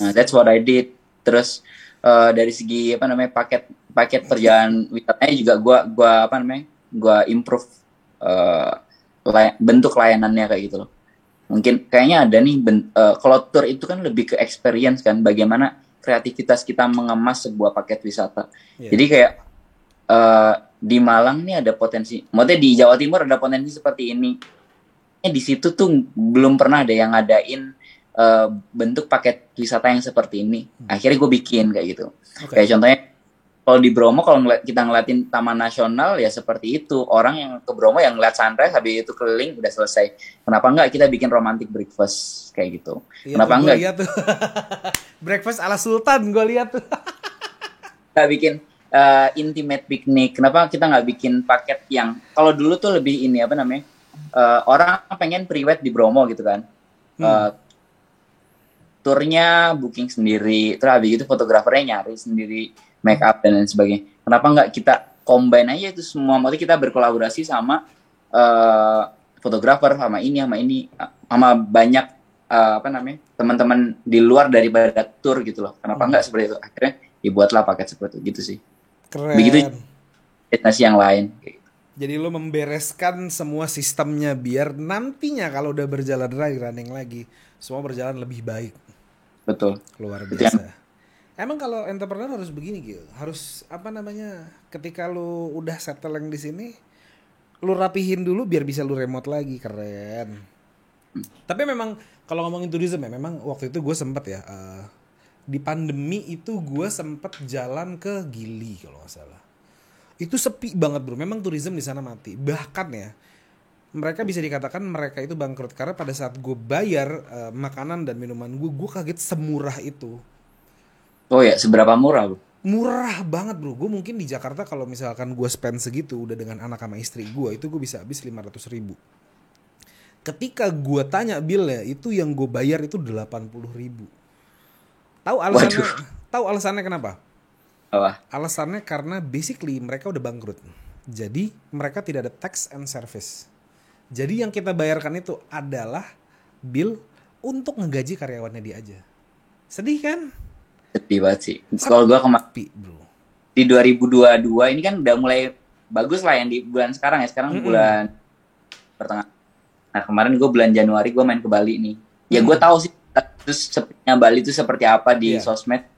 Nah, that's what I did. Terus dari segi apa namanya, paket perjalanan wisatanya juga gue improve bentuk layanannya kayak gitu loh. Mungkin kayaknya ada nih kalau tour itu kan lebih ke experience kan, bagaimana kreativitas kita mengemas sebuah paket wisata. Jadi kayak di Malang nih ada potensi, maksudnya di Jawa Timur ada potensi seperti ini. Di situ tuh belum pernah ada yang ngadain bentuk paket wisata yang seperti ini. Akhirnya gue bikin kayak gitu. Kayak contohnya kalau di Bromo, kalau kita ngeliatin Taman Nasional ya seperti itu. Orang yang ke Bromo yang ngeliat sunrise, habis itu keliling udah selesai. Kenapa enggak kita bikin romantic breakfast kayak gitu? Iya, kenapa enggak? Lihat tuh. Breakfast ala Sultan gue lihat tuh. Kita bikin intimate picnic. Kenapa kita nggak bikin paket yang kalau dulu tuh lebih ini apa namanya? Orang pengen pre-wed di Bromo gitu kan. Turnya booking sendiri, terus habis itu fotografernya nyari sendiri, make up dan lain sebagainya. Kenapa nggak kita combine aja itu semua? Maksudnya kita berkolaborasi sama fotografer, sama banyak apa namanya, teman-teman di luar daripada tour gitu loh. Kenapa nggak seperti itu? Akhirnya dibuatlah paket seperti itu gitu sih. Keren. Begitu destinasi yang lain. Jadi lo membereskan semua sistemnya biar nantinya kalau udah berjalan running lagi, semua berjalan lebih baik. Betul. Luar biasa. Emang kalau entrepreneur harus begini Gil, harus apa namanya? Ketika lu udah settling di sini, lu rapihin dulu biar bisa lu remote lagi, keren. Tapi memang kalau ngomongin tourism ya, memang waktu itu gue sempet ya di pandemi itu gue sempet jalan ke Gili kalau nggak salah. Itu sepi banget bro, memang tourism di sana mati. Bahkan ya, mereka bisa dikatakan mereka itu bangkrut karena pada saat gue bayar makanan dan minuman gue kaget semurah itu. Oh ya, seberapa murah bro? Murah banget bro. Gue mungkin di Jakarta kalau misalkan gue spend segitu udah dengan anak sama istri gue, itu gue bisa habis 500.000. Ketika gue tanya billnya, itu yang gue bayar itu 80.000. Tahu alasannya kenapa? Apa? Alasannya karena basically mereka udah bangkrut. Jadi mereka tidak ada tax and service. Jadi yang kita bayarkan itu adalah bill untuk ngegaji karyawannya dia aja. Sedih kan? Sedih banget sih. Kalau gue bro. Di 2022 ini kan udah mulai bagus lah yang di bulan sekarang ya. Sekarang bulan pertengahan. Nah kemarin gue bulan Januari gue main ke Bali nih. Ya gue tahu sih terus sepertinya Bali itu seperti apa di sosmed.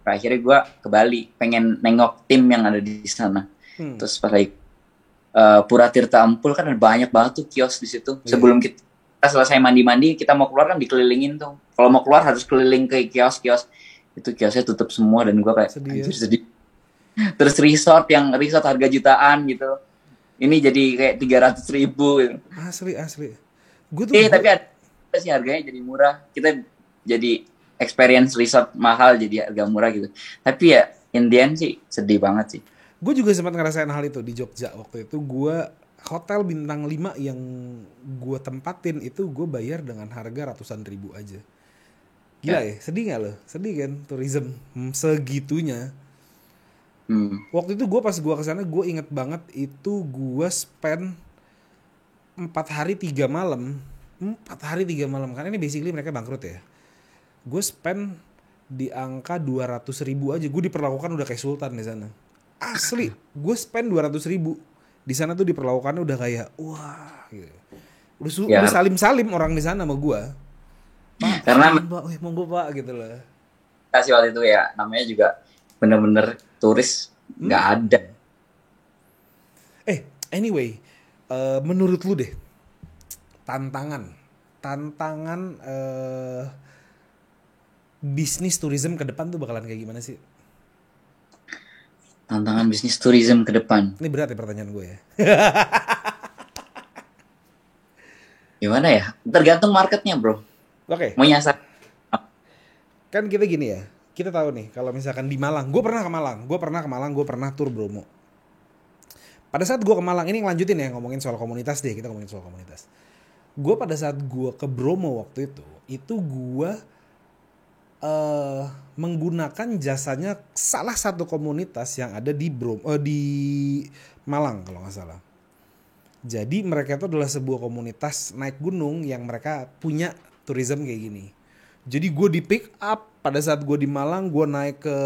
Akhirnya gue ke Bali pengen nengok tim yang ada di sana. Terus pas lagi Pura Tirta Ampul kan ada banyak banget tuh kios di situ. Sebelum kita selesai mandi-mandi, kita mau keluar kan dikelilingin tuh. Kalau mau keluar harus keliling ke kios-kios. Itu kiosnya tutup semua dan gue kayak sedih. Terus resort harga jutaan gitu. Ini jadi kayak 300.000 gitu. Asli. Gue tuh tapi ada sih harganya jadi murah. Kita jadi experience resort mahal jadi harga murah gitu. Tapi ya in the end sih sedih banget sih. Gue juga sempat ngerasain hal itu di Jogja waktu itu. Gue hotel bintang 5 yang gue tempatin itu gue bayar dengan harga ratusan ribu aja. Gila ya, sedih gak lo? Sedih kan tourism segitunya. Waktu itu gue pas gue kesana gue inget banget itu gue spend 4 hari 3 malam. 4 hari 3 malam, karena ini basically mereka bangkrut ya. Gue spend di angka 200.000 aja. Gue diperlakukan udah kayak sultan di sana. Asli, gue spend 200.000 di sana tuh diperlakukannya udah kayak wah gitu. Udah Ya salim-salim orang di sana sama gua. Pak, karena salim Pak, monggo Pak gitu loh. kasih waktu itu ya namanya juga bener-bener turis nggak ada. Anyway, menurut lu deh, tantangan bisnis tourism ke depan tuh bakalan kayak gimana sih? Tantangan bisnis tourism ke depan. Ini berat ya pertanyaan gue ya. Gimana ya? Tergantung marketnya, bro. Oke, Mau nyasar. kan kita gini ya. Kita tahu nih kalau misalkan di Malang, gue pernah ke Malang, gue pernah tur Bromo. Pada saat gue ke Malang, ini ngelanjutin ya ngomongin soal komunitas deh, kita ngomongin soal komunitas. Gue pada saat gue ke Bromo waktu itu gue menggunakan jasanya salah satu komunitas yang ada di di Malang kalau nggak salah. Jadi mereka itu adalah sebuah komunitas naik gunung yang mereka punya tourism kayak gini. Jadi gue di pick up pada saat gue di Malang, gue naik ke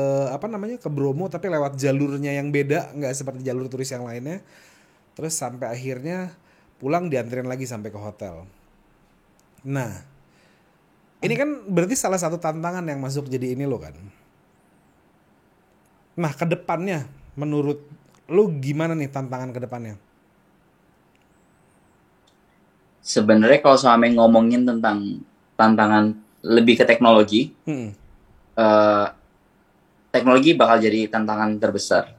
ke Bromo tapi lewat jalurnya yang beda, nggak seperti jalur turis yang lainnya. Terus sampai akhirnya pulang dianterin lagi sampai ke hotel. Nah, ini kan berarti salah satu tantangan yang masuk jadi ini lo kan. Nah, ke depannya menurut lo gimana nih tantangan ke depannya? Sebenarnya kalau selama ngomongin tentang tantangan lebih ke teknologi, eh, teknologi bakal jadi tantangan terbesar.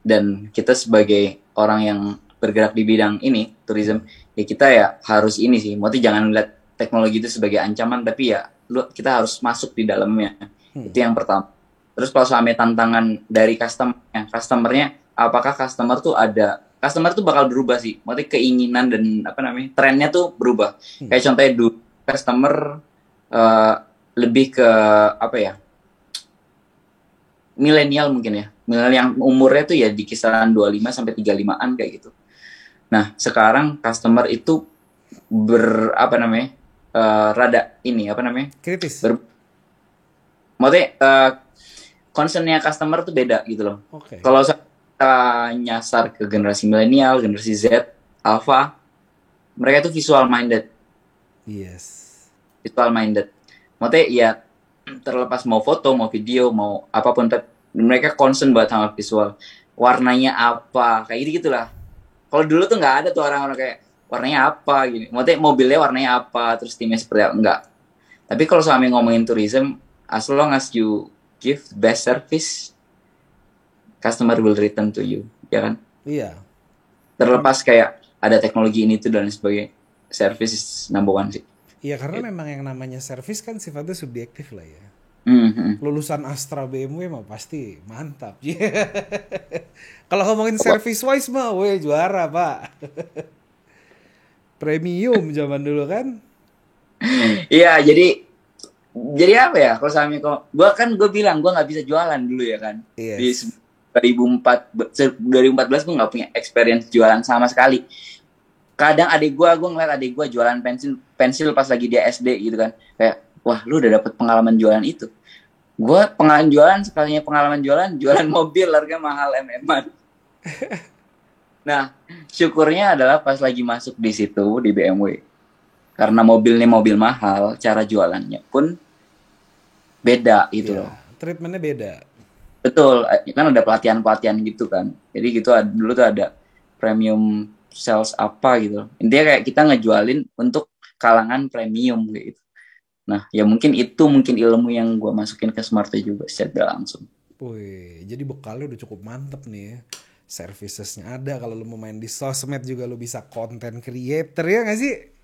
Dan kita sebagai orang yang bergerak di bidang ini, tourism, ya kita ya harus ini sih. Maksudnya jangan lihat teknologi itu sebagai ancaman, tapi ya kita harus masuk di dalamnya. Itu yang pertama. Terus kalau selama tantangan dari customernya, apakah customer tuh bakal berubah sih. Maksudnya keinginan dan trennya tuh berubah. Kayak contohnya dulu customer lebih ke milenial mungkin ya. Milenial yang umurnya tuh ya di kisaran 25 sampai 35-an kayak gitu. Nah, sekarang customer itu rada ini kritis. Maksudnya concernnya customer tuh beda gitu loh. Okay. Kalau kita nyasar ke generasi milenial, generasi Z, Alpha, mereka tuh visual minded. Yes. Visual minded. Maksudnya ya terlepas mau foto, mau video, mau apapun, mereka concern banget sama visual. Warnanya apa, kayak gitulah. Kalau dulu tuh nggak ada tuh orang-orang kayak warnanya apa gini. Maksudnya mobilnya warnanya apa, terus timnya seperti apa, enggak. Tapi kalau selama ngomongin tourism, as long as you give best service, customer will return to you, ya kan? Iya. Terlepas kayak ada teknologi ini tuh dan sebagainya, service is number one sih. Iya, karena memang yang namanya service kan sifatnya subjektif lah ya. Mm-hmm. Lulusan Astra BMW mah pasti mantap. Kalau ngomongin service wise mah, juara pak. Premium zaman dulu kan. Iya, jadi apa ya? Kalau Sami, gue bilang gue nggak bisa jualan dulu ya kan. Yes. Di 2014 gue nggak punya experience jualan sama sekali. Kadang gue ngeliat adik gue jualan pensil pas lagi dia SD gitu kan. Kayak, wah lu udah dapet pengalaman jualan itu. Gue sekalinya pengalaman jualan mobil harga mahal MM-an. Nah, syukurnya adalah pas lagi masuk di situ di BMW. Karena mobilnya mobil mahal, cara jualannya pun beda gitu loh. Treatmentnya beda. Betul, kan ada pelatihan gitu kan. Jadi gitu dulu tuh ada premium sales apa gitu. Intinya kayak kita ngejualin untuk kalangan premium gitu. Nah, ya mungkin ilmu yang gue masukin ke Smartway juga secara langsung. Wih, jadi bekalnya udah cukup mantep nih ya. Servicesnya ada, kalau lu mau main di sosmed juga lu bisa content creator ya gak sih?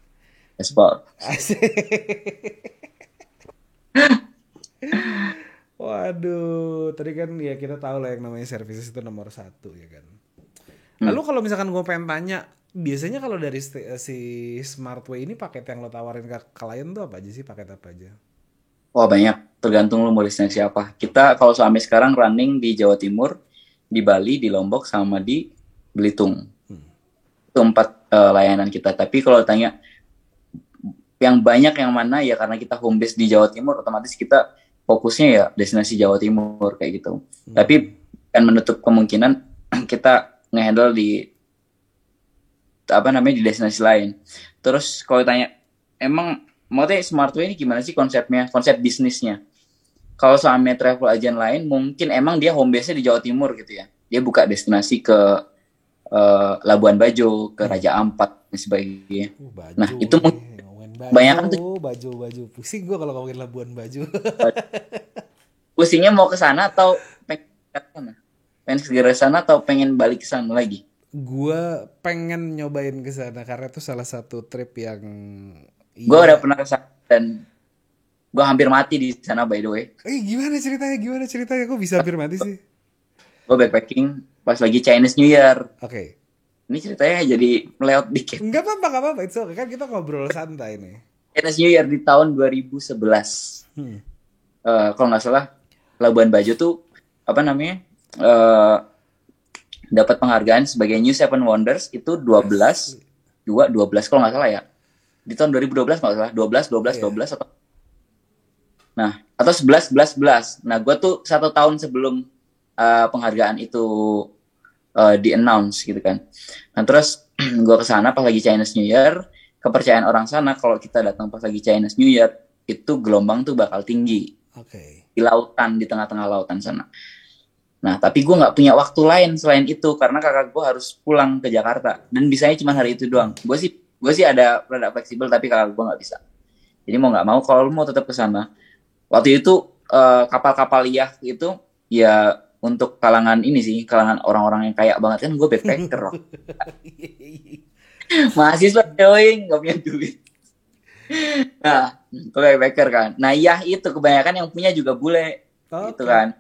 Yes, Pak. Waduh, tadi kan ya kita tahu lah yang namanya services itu nomor 1 ya kan. Lalu kalau misalkan gue pengen tanya, biasanya kalau dari si Smartway ini paket yang lo tawarin ke klien tuh apa aja sih? Paket apa aja? Wah banyak, tergantung lo mau destinasi apa. Kita kalau sampai sekarang running di Jawa Timur, di Bali, di Lombok, sama di Belitung. Itu 4 layanan kita. Tapi kalau tanya yang banyak yang mana, ya karena kita home base di Jawa Timur, otomatis kita fokusnya ya destinasi Jawa Timur kayak gitu. Tapi kan menutup kemungkinan kita nge-handle di di destinasi lain. Terus kalau tanya emang maksudnya Smartway ini gimana sih konsepnya, konsep bisnisnya? Kalau sama travel agent lain mungkin emang dia home base-nya di Jawa Timur gitu ya. Dia buka destinasi ke Labuan Bajo, ke Raja Ampat dan sebagainya. Baju Nah, itu nih, ngomongin banyak kan baju. Pusing gue kalau ngomongin Labuan Bajo. pusingnya mau ke sana atau pengen ke sana? Pengen segera ke sana atau pengen balik ke sana lagi? Gue pengen nyobain ke sana karena itu salah satu trip yang Gue udah pernah ke sana dan gue hampir mati di sana by the way. Gimana ceritanya? Kok bisa hampir mati sih? Gue backpacking pas lagi Chinese New Year. Oke. Ini ceritanya jadi meleot dikit. Nggak apa-apa. Itu kan kita ngobrol santai nih. Chinese New Year di tahun 2011. Kalau nggak salah Labuan Bajo tuh dapat penghargaan sebagai New Seven Wonders itu 12 kalau nggak salah ya. Di tahun 2012 nggak salah 12 atau atau 11. Nah, gue tuh 1 tahun sebelum penghargaan itu di-announce gitu kan. Nah, terus gue kesana pas lagi Chinese New Year. Kepercayaan orang sana kalau kita datang pas lagi Chinese New Year itu gelombang tuh bakal tinggi. Oke. Di lautan, di tengah-tengah lautan sana. Nah, tapi gue nggak punya waktu lain selain itu karena kakak gue harus pulang ke Jakarta dan bisanya cuma hari itu doang. Gue sih ada rada fleksibel tapi kakak gue nggak bisa. Jadi mau nggak mau kalau lu mau tetap ke sana. Waktu itu kapal-kapal yacht itu ya untuk kalangan ini sih, kalangan orang-orang yang kaya banget kan gue backpacker. Mahasiswa coy, nggak punya duit. Nah, gue backpacker kan. Nah, yacht itu kebanyakan yang punya juga bule, gitu kan.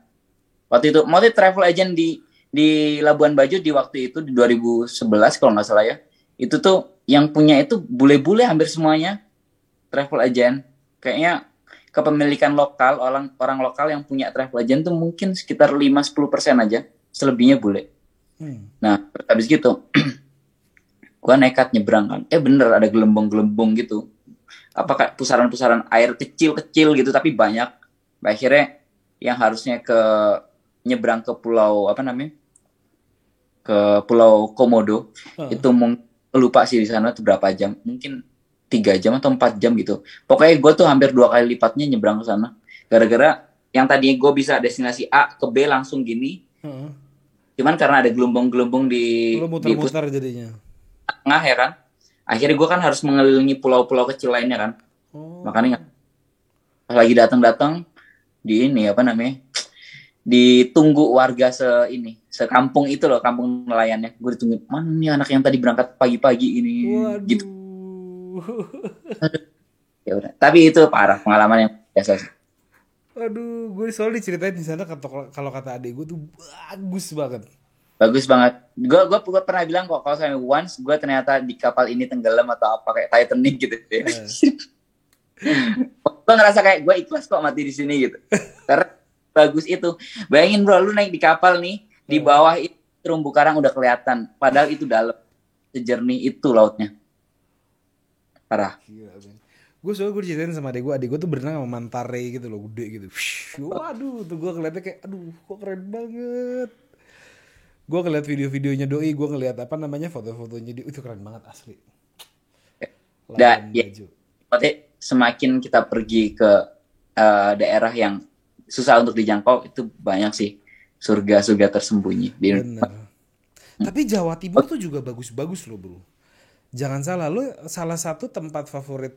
Waktu itu, mau travel agent di Labuan Bajo di waktu itu di 2011 kalau nggak salah ya. Itu tuh yang punya itu bule-bule hampir semuanya travel agent. Kayaknya kepemilikan lokal, orang lokal yang punya travel agent tuh mungkin sekitar 5-10% aja, selebihnya bule. Nah, habis gitu, gue nekat nyebrang kan. Bener ada gelembung-gelembung gitu. Apakah pusaran-pusaran air kecil-kecil gitu, tapi banyak. Akhirnya yang harusnya nyebrang ke pulau ke Pulau Komodo, itu lupa sih di sana tuh berapa jam, mungkin 3 jam atau 4 jam gitu. Pokoknya gue tuh hampir 2 kali lipatnya nyebrang ke sana. Gara-gara yang tadinya gue bisa destinasi A ke B langsung gini. Cuman karena ada gelembung-gelembung di muter-muter jadinya. Tengah ya kan. Akhirnya gue kan harus mengelilingi pulau-pulau kecil lainnya kan. Makanya pas lagi datang di ini ditunggu warga sekampung itu loh, kampung nelayannya. Gue ditunggu, mana nih anak yang tadi berangkat pagi-pagi ini. Waduh. Gitu. Ya udah. Tapi itu parah, pengalaman yang biasa sih. Aduh, gue soalnya diceritain di sana kalau kata adik gue tuh bagus banget. Bagus banget. Gue pernah bilang kok kalau saya once gue ternyata di kapal ini tenggelam atau apa kayak Titanic gitu. Gue ngerasa kayak gue ikhlas kok mati di sini gitu. Karena bagus itu. Bayangin bro, lu naik di kapal nih, di bawah itu terumbu karang udah kelihatan. Padahal itu dalam, sejernih itu lautnya. Parah. Gue ceritain sama adik gue tuh berenang sama mantare gitu loh, gede gitu. Waduh, tuh gue ngeliatnya kayak, aduh, kok keren banget. Gue ngeliat video-videonya doi, gue ngeliat foto-fotonya dia, itu keren banget asli. Dan ya, semakin kita pergi ke daerah yang susah untuk dijangkau, itu banyak sih surga-surga tersembunyi. Bener. Tapi Jawa Timur tuh juga bagus-bagus loh bro. Jangan salah, lo salah satu tempat favorit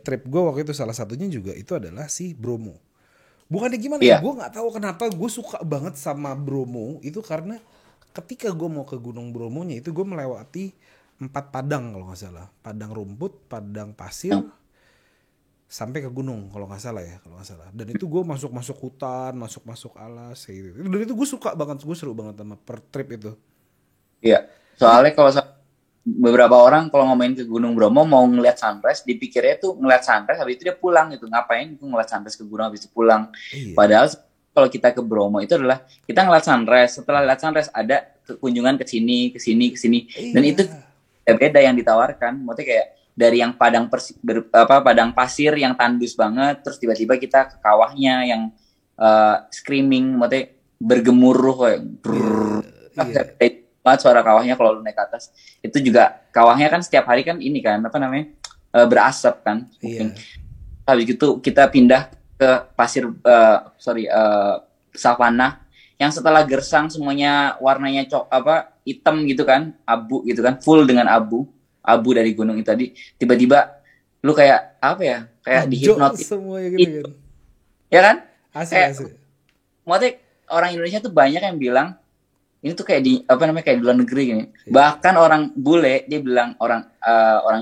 trip gue waktu itu salah satunya juga itu adalah si Bromo. Bukannya gimana ya, gue nggak tahu kenapa gue suka banget sama Bromo itu karena ketika gue mau ke Gunung Bromonya itu gue melewati 4 padang kalau nggak salah, padang rumput, padang pasir, sampai ke gunung kalau nggak salah. Dan itu gue masuk hutan, masuk alas kayak gitu. Dan itu gue suka banget, gue seru banget sama per trip itu. Iya, soalnya kalau beberapa orang kalau ngomongin ke Gunung Bromo mau ngeliat sunrise, dipikirnya tuh ngeliat sunrise habis itu dia pulang gitu. Ngapain itu ngeliat sunrise ke gunung habis itu pulang? Iya. Padahal kalau kita ke Bromo itu adalah kita ngeliat sunrise, setelah lihat sunrise ada kunjungan ke sini. Iya. Dan itu beda yang ditawarkan. Maksudnya kayak dari yang padang pasir yang tandus banget, terus tiba-tiba kita ke kawahnya yang screaming, maksudnya bergemuruh kayak banget suara kawahnya kalau lu naik ke atas. Itu juga kawahnya kan setiap hari kan ini kan apa namanya berasap kan. Iya. Habis itu kita pindah ke pasir savana yang setelah gersang semuanya warnanya hitam gitu kan, abu gitu kan, full dengan abu dari gunung itu tadi. Tiba-tiba lu kayak apa ya? Kayak Hijau dihipnotis. semuanya gitu kan. Ya kan? Asli Kayak asli. maksudnya orang Indonesia tuh banyak yang bilang ini tuh kayak di apa namanya kayak di luar negeri gini. Bahkan orang bule dia bilang orang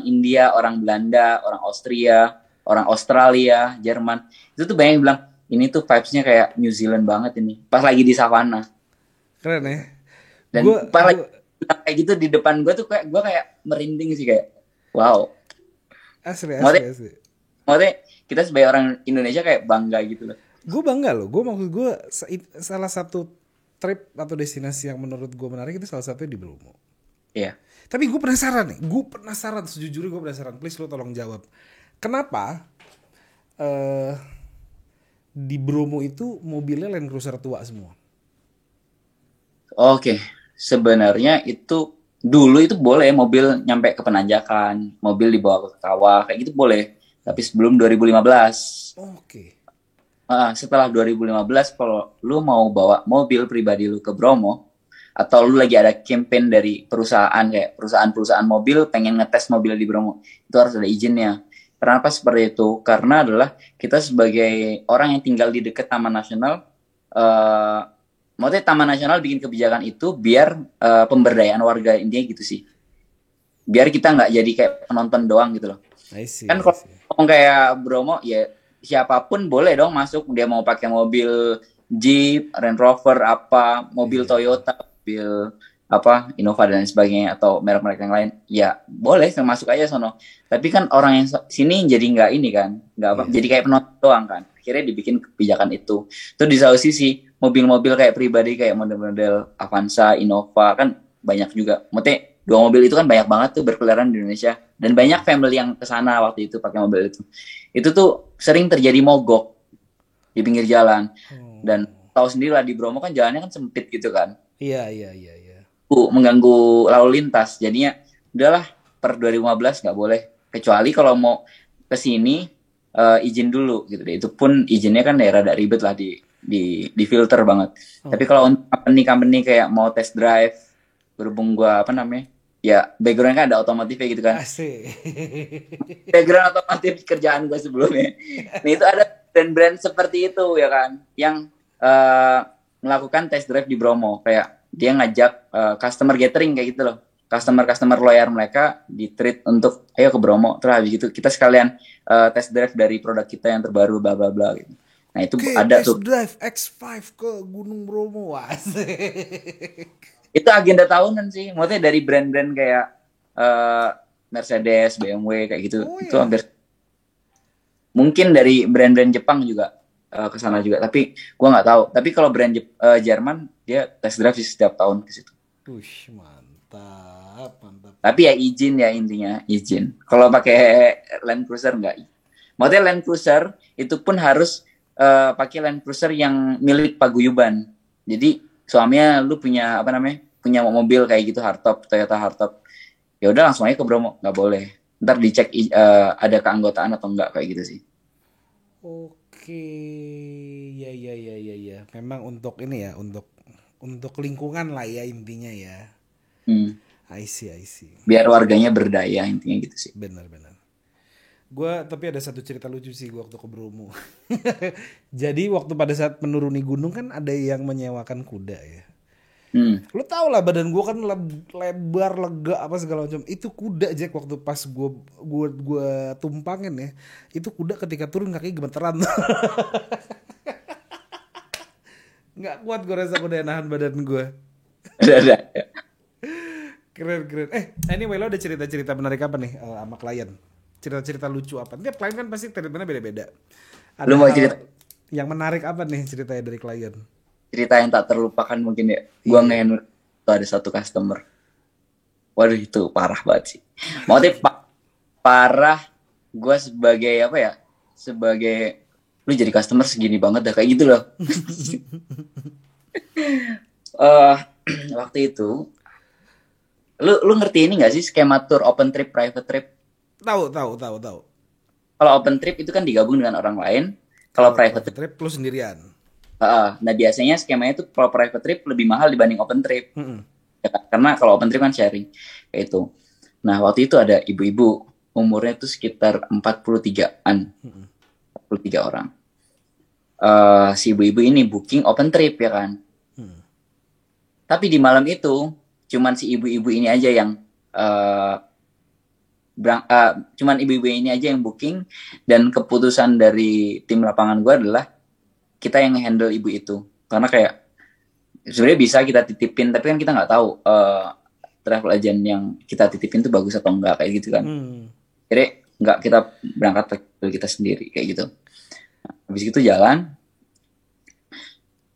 India, orang Belanda, orang Austria, orang Australia, Jerman itu tuh banyak yang bilang ini tuh vibes-nya kayak New Zealand banget ini. Pas lagi di savana. Keren ya. Dan pas lagi kayak gitu di depan gue tuh gue kayak merinding sih kayak wow. Asli. Maksudnya kita sebagai orang Indonesia kayak bangga gitu loh. Gue bangga loh. Gue maksud gue salah satu trip atau destinasi yang menurut gue menarik itu salah satunya di Bromo. Iya. Tapi gue penasaran nih. Sejujurnya gue penasaran. Please lo tolong jawab. Kenapa di Bromo itu mobilnya Land Cruiser tua semua? Oke. Sebenarnya itu dulu itu boleh mobil nyampe ke penanjakan, mobil dibawa ke kawah kayak gitu boleh. Tapi sebelum 2015. Oke. Setelah 2015 kalau lu mau bawa mobil pribadi lu ke Bromo atau lu lagi ada campaign dari perusahaan kayak perusahaan mobil pengen ngetes mobil di Bromo, itu harus ada izinnya. Kenapa seperti itu? Karena adalah kita sebagai orang yang tinggal di dekat Taman Nasional, maksudnya Taman Nasional bikin kebijakan itu biar pemberdayaan warga, intinya gitu sih. Biar kita nggak jadi kayak penonton doang gitu loh. Kan kalau ngomong kayak Bromo ya siapapun boleh dong masuk, dia mau pakai mobil Jeep, Range Rover, mobil Toyota, mobil Innova dan sebagainya atau merek-merek yang lain, ya boleh masuk aja sono. Tapi kan orang yang sini jadi nggak ini kan, jadi kayak penonton doang kan. Akhirnya dibikin kebijakan itu. Terus di satu sisi mobil-mobil kayak pribadi kayak model-model Avanza, Innova kan banyak juga. Maksudnya 2 mobil itu kan banyak banget tuh berkeliaran di Indonesia dan banyak family yang kesana waktu itu pakai mobil itu. Itu tuh sering terjadi mogok di pinggir jalan dan tahu sendiri lah di Bromo kan jalannya kan sempit gitu kan. Iya. Mengganggu lalu lintas. Jadinya udahlah per 2015 nggak boleh. Kecuali kalau mau ke sini izin dulu gitu deh. Itu pun izinnya kan rada ribet lah di filter banget. Tapi kalau untuk company kayak mau test drive, berhubung gua ya background kan ada otomotif gitu kan. Asik. Background otomotif kerjaan gua sebelumnya. Nah itu ada brand-brand seperti itu ya kan, yang melakukan test drive di Bromo kayak dia ngajak customer gathering kayak gitu loh. Customer loyal mereka di treat untuk ayo ke Bromo, terus habis gitu kita sekalian test drive dari produk kita yang terbaru bla bla bla gitu. Nah itu ada test tuh. drive X5 ke Gunung Bromo. Itu agenda tahunan sih. Maksudnya dari brand-brand kayak Mercedes, BMW kayak gitu. Itu hampir mungkin dari brand-brand Jepang juga ke sana juga, tapi gua nggak tahu. Tapi kalau brand Jerman dia test drive setiap tahun ke situ. Mantap. Tapi ya izin ya, intinya izin. Kalau pakai Land Cruiser nggak. Maksudnya Land Cruiser itu pun harus pakai Land Cruiser yang milik paguyuban. Jadi suaminya lu punya punya mobil kayak gitu hardtop, Toyota hardtop. Ya udah langsung aja ke Bromo, nggak boleh. Ntar dicek ada keanggotaan atau enggak kayak gitu sih. Oke, ya. Memang untuk ini ya, untuk lingkungan lah ya intinya ya. I see. Biar warganya berdaya intinya gitu sih. Benar. Tapi ada satu cerita lucu sih gue waktu ke Bromo. Jadi waktu pada saat menuruni gunung kan ada yang menyewakan kuda ya. Lo tau lah badan gue kan lebar, lega apa segala macam. Itu kuda Jack waktu pas gue tumpangin ya. Itu kuda ketika turun kaki gemeteran. Nggak kuat gue rasa kuda yang nahan badan gue. Ada. Keren. Anyway lo ada cerita-cerita menarik apa nih sama klien? Cerita-cerita lucu apa? Tiap klien kan pasti ceritanya beda-beda. Lu mau cerita yang menarik apa nih ceritanya dari klien? Cerita yang tak terlupakan mungkin ya. Gua ngehandle ada satu customer. Waduh itu parah banget sih. Maksudnya parah. Gua sebagai sebagai lu jadi customer segini banget dah kayak gitu loh. Waktu itu Lu ngerti ini nggak sih skema tour open trip, private trip? Tahu. Kalau open trip itu kan digabung dengan orang lain. Kalau Kalau private private trip, trip lu sendirian. nah biasanya skemanya itu kalau private trip lebih mahal dibanding open trip. Mm-mm. Ya kan? Karena kalau open trip kan sharing kayak itu. Nah, waktu itu ada ibu-ibu umurnya itu sekitar 43-an, 43 orang. Si ibu-ibu ini booking open trip ya kan. Hmm. Tapi di malam itu cuman si ibu-ibu ini aja yang cuman ibu-ibu ini aja yang booking, dan keputusan dari tim lapangan gue adalah kita yang handle ibu itu, karena kayak sebenarnya bisa kita titipin tapi kan kita nggak tahu travel agent yang kita titipin tuh bagus atau enggak kayak gitu kan. Jadi nggak, kita berangkat ke kita sendiri kayak gitu. Habis itu jalan,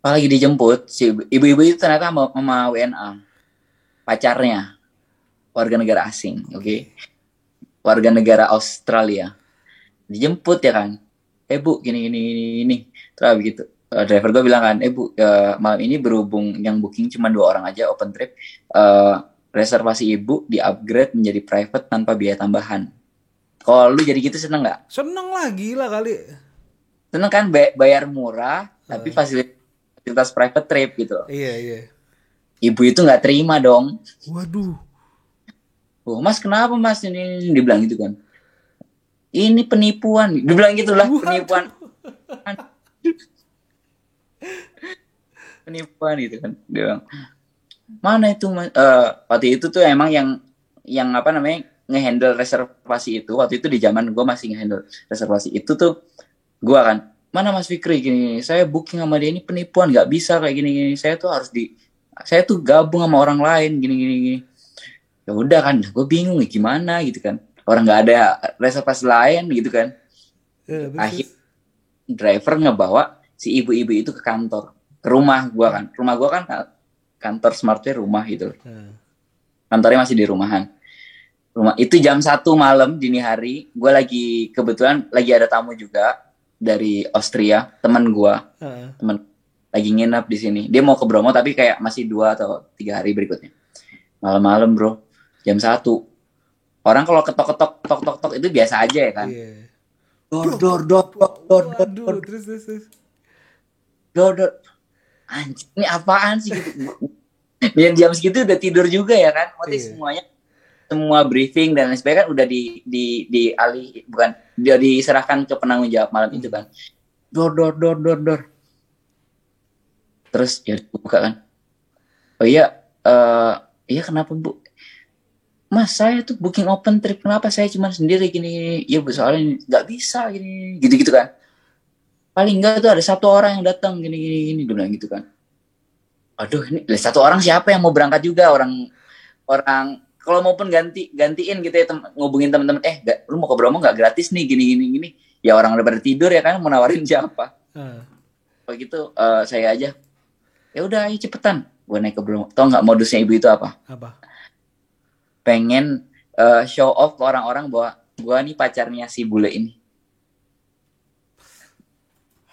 pas lagi dijemput si ibu-ibu itu ternyata sama WNA, pacarnya warga negara asing, oke? Warga negara Australia, dijemput ya kan. Bu, gini. Terus begitu. Driver gue bilang kan, Bu, malam ini berhubung yang booking cuma 2 orang aja open trip, reservasi ibu di-upgrade menjadi private tanpa biaya tambahan. Kalau lu jadi gitu seneng nggak? Seneng lah, gila kali. Seneng kan, bayar murah, tapi fasilitas private trip gitu. Iya. Ibu itu nggak terima dong. Waduh. Oh, Mas kenapa Mas ini dibilang gitu kan? Ini penipuan, dibilang gitulah, penipuan. Penipuan gitu kan. Dia bilang, mana itu Mas? Waktu itu tuh emang yang apa namanya ngehandle reservasi itu, waktu itu di zaman gue masih ngehandle reservasi itu tuh gue kan, mana Mas Fikri gini, saya booking sama dia, ini penipuan, nggak bisa kayak gini, saya tuh gabung sama orang lain gini. Ya udah kan, gue bingung gimana gitu kan, orang nggak ada reservasi lain gitu kan. Akhirnya driver ngebawa si ibu-ibu itu ke kantor, ke rumah gue kan kantor Smartway rumah gitu. Kantornya masih di rumah itu. Jam 1 malam dini hari, gue kebetulan lagi ada tamu juga dari Austria, teman lagi nginep di sini. Dia mau ke Bromo tapi kayak masih 2 atau 3 hari berikutnya. Malam-malam bro, jam 1. Orang kalau ketok itu biasa aja ya kan. Dor. Dor. Anjir, ini apaan sih gitu. Dan jam segitu udah tidur juga ya kan. Semuanya, semua briefing dan lain sebagainya kan udah dia diserahkan ke penanggung jawab malam itu kan. Dor. Terus ya buka kan. Oh iya, iya kenapa Bu? Mas saya tuh booking open trip, kenapa saya cuma sendiri gini? Ya Bu, soalnya nggak bisa gini, gitu kan. Paling enggak tuh ada 1 orang yang datang gini, dia bilang gitu kan. Aduh, ini 1 orang siapa yang mau berangkat juga, orang kalau maupun gantiin gitu ya, ngubungin teman-teman, lu mau ke Bromo nggak, gratis nih gini. Ya orang udah pada tidur ya kan, mau nawarin siapa? Kalau gitu saya aja. Ya udah, ayo cepetan. Gue naik ke Bromo. Tau nggak modusnya ibu itu apa? Pengen show off ke orang-orang bahwa gue nih pacarnya si bule ini.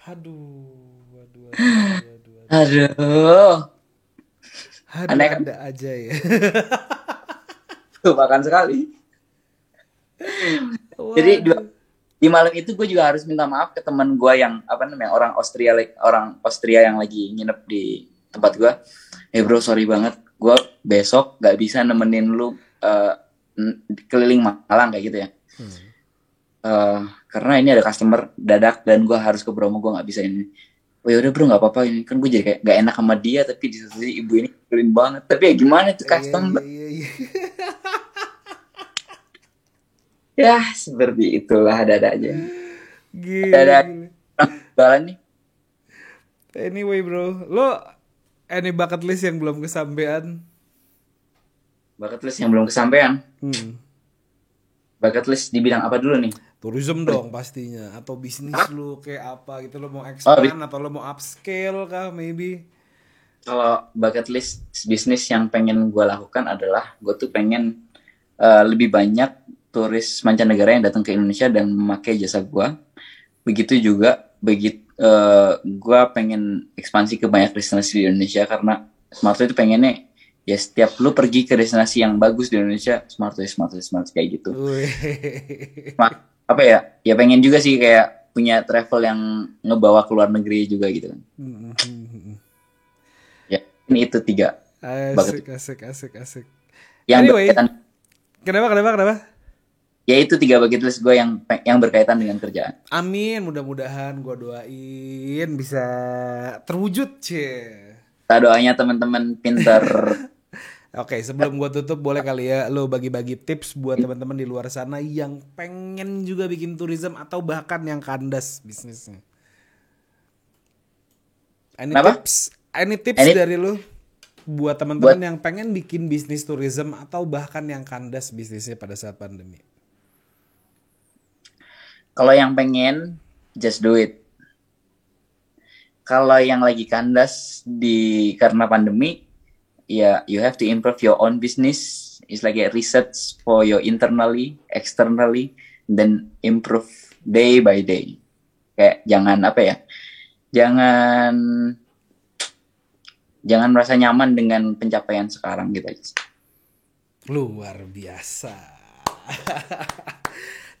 Aduh. Aneh kan? Ada aja ya. Tuh makan sekali. Jadi di malam itu gue juga harus minta maaf ke teman gue yang orang Austria yang lagi nginep di tempat gue. Bro, sorry banget, gue besok nggak bisa nemenin lu keliling Malang kayak gitu ya. Karena ini ada customer dadak dan gue harus ke Bromo, gue nggak bisa ini. Oh yaudah bro, nggak apa-apa, ini kan gue jadi kayak nggak enak sama dia, tapi di satu sisi ibu ini keren banget. Tapi ya gimana tuh customer? Ya seperti itulah, ada aja. Ada jualan nih. Anyway bro, lo any bucket list yang belum kesampaian? Bucket list yang belum kesampaian? Bucket list di bidang apa dulu nih? Tourism dong pastinya, atau bisnis lu kayak apa gitu, lo mau expand atau lo mau upscale kah maybe? Kalau bucket list bisnis yang pengen gue lakukan adalah gue tuh pengen lebih banyak turis mancanegara yang datang ke Indonesia dan memakai jasa gue. Begitu juga gue pengen ekspansi ke banyak destinasi di Indonesia, karena Smartway itu pengennya ya setiap lu pergi ke destinasi yang bagus di Indonesia, smart kayak gitu. Apa ya? Ya pengen juga sih kayak punya travel yang ngebawa ke luar negeri juga gitu kan. Ya, ini itu 3 bucket. Asik. Yang Anyway, berkaitan, kenapa? ya itu 3 bucket list gue yang berkaitan dengan kerjaan. Amin, mudah-mudahan gue doain bisa terwujud, Doanya teman-teman pinter. Oke, sebelum gue tutup boleh kali ya lo bagi-bagi tips buat teman-teman di luar sana yang pengen juga bikin tourism atau bahkan yang kandas bisnisnya. Kenapa? Any tips dari lo buat teman-teman yang pengen bikin bisnis tourism atau bahkan yang kandas bisnisnya pada saat pandemi? Kalau yang pengen, just do it. Kalau yang lagi kandas karena pandemi, ya you have to improve your own business. It's like a research for your internally, externally, then improve day by day. Kayak jangan merasa nyaman dengan pencapaian sekarang gitu aja. Luar biasa.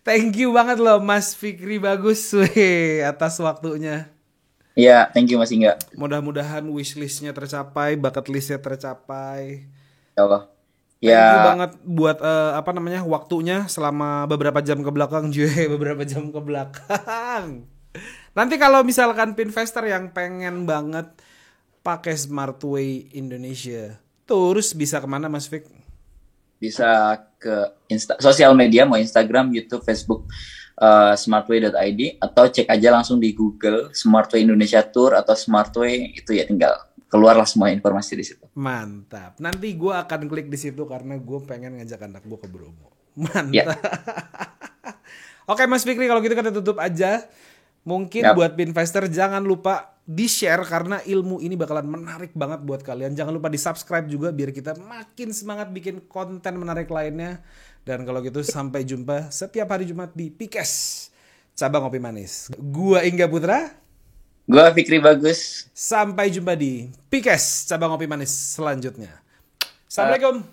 Thank you banget loh Mas Fikri Bagus atas waktunya. Iya, thank you Mas Ingga. Mudah-mudahan wishlistnya tercapai, bucket listnya tercapai. Ya Allah. Thank you banget buat waktunya selama beberapa jam ke belakang. Nanti kalau misalkan Pinvestor yang pengen banget pakai Smartway Indonesia, terus bisa kemana Mas Fik? Bisa ke sosial media, mau Instagram, YouTube, Facebook, smartway.id, atau cek aja langsung di Google Smartway Indonesia Tour atau Smartway, itu ya tinggal keluarlah semua informasi di situ. Mantap. Nanti gue akan klik di situ karena gue pengen ngajak anak gue ke Bromo. Mantap. Ya. Oke Mas Fikri, kalau gitu kita tutup aja. Mungkin buat Pinvestor jangan lupa di-share karena ilmu ini bakalan menarik banget buat kalian. Jangan lupa di-subscribe juga biar kita makin semangat bikin konten menarik lainnya. Dan kalau gitu sampai jumpa setiap hari Jumat di Pikes Cabang Ngopi Manis. Gua Ingga Putra. Gua Fikri Bagus. Sampai jumpa di Pikes Cabang Ngopi Manis selanjutnya. Assalamualaikum.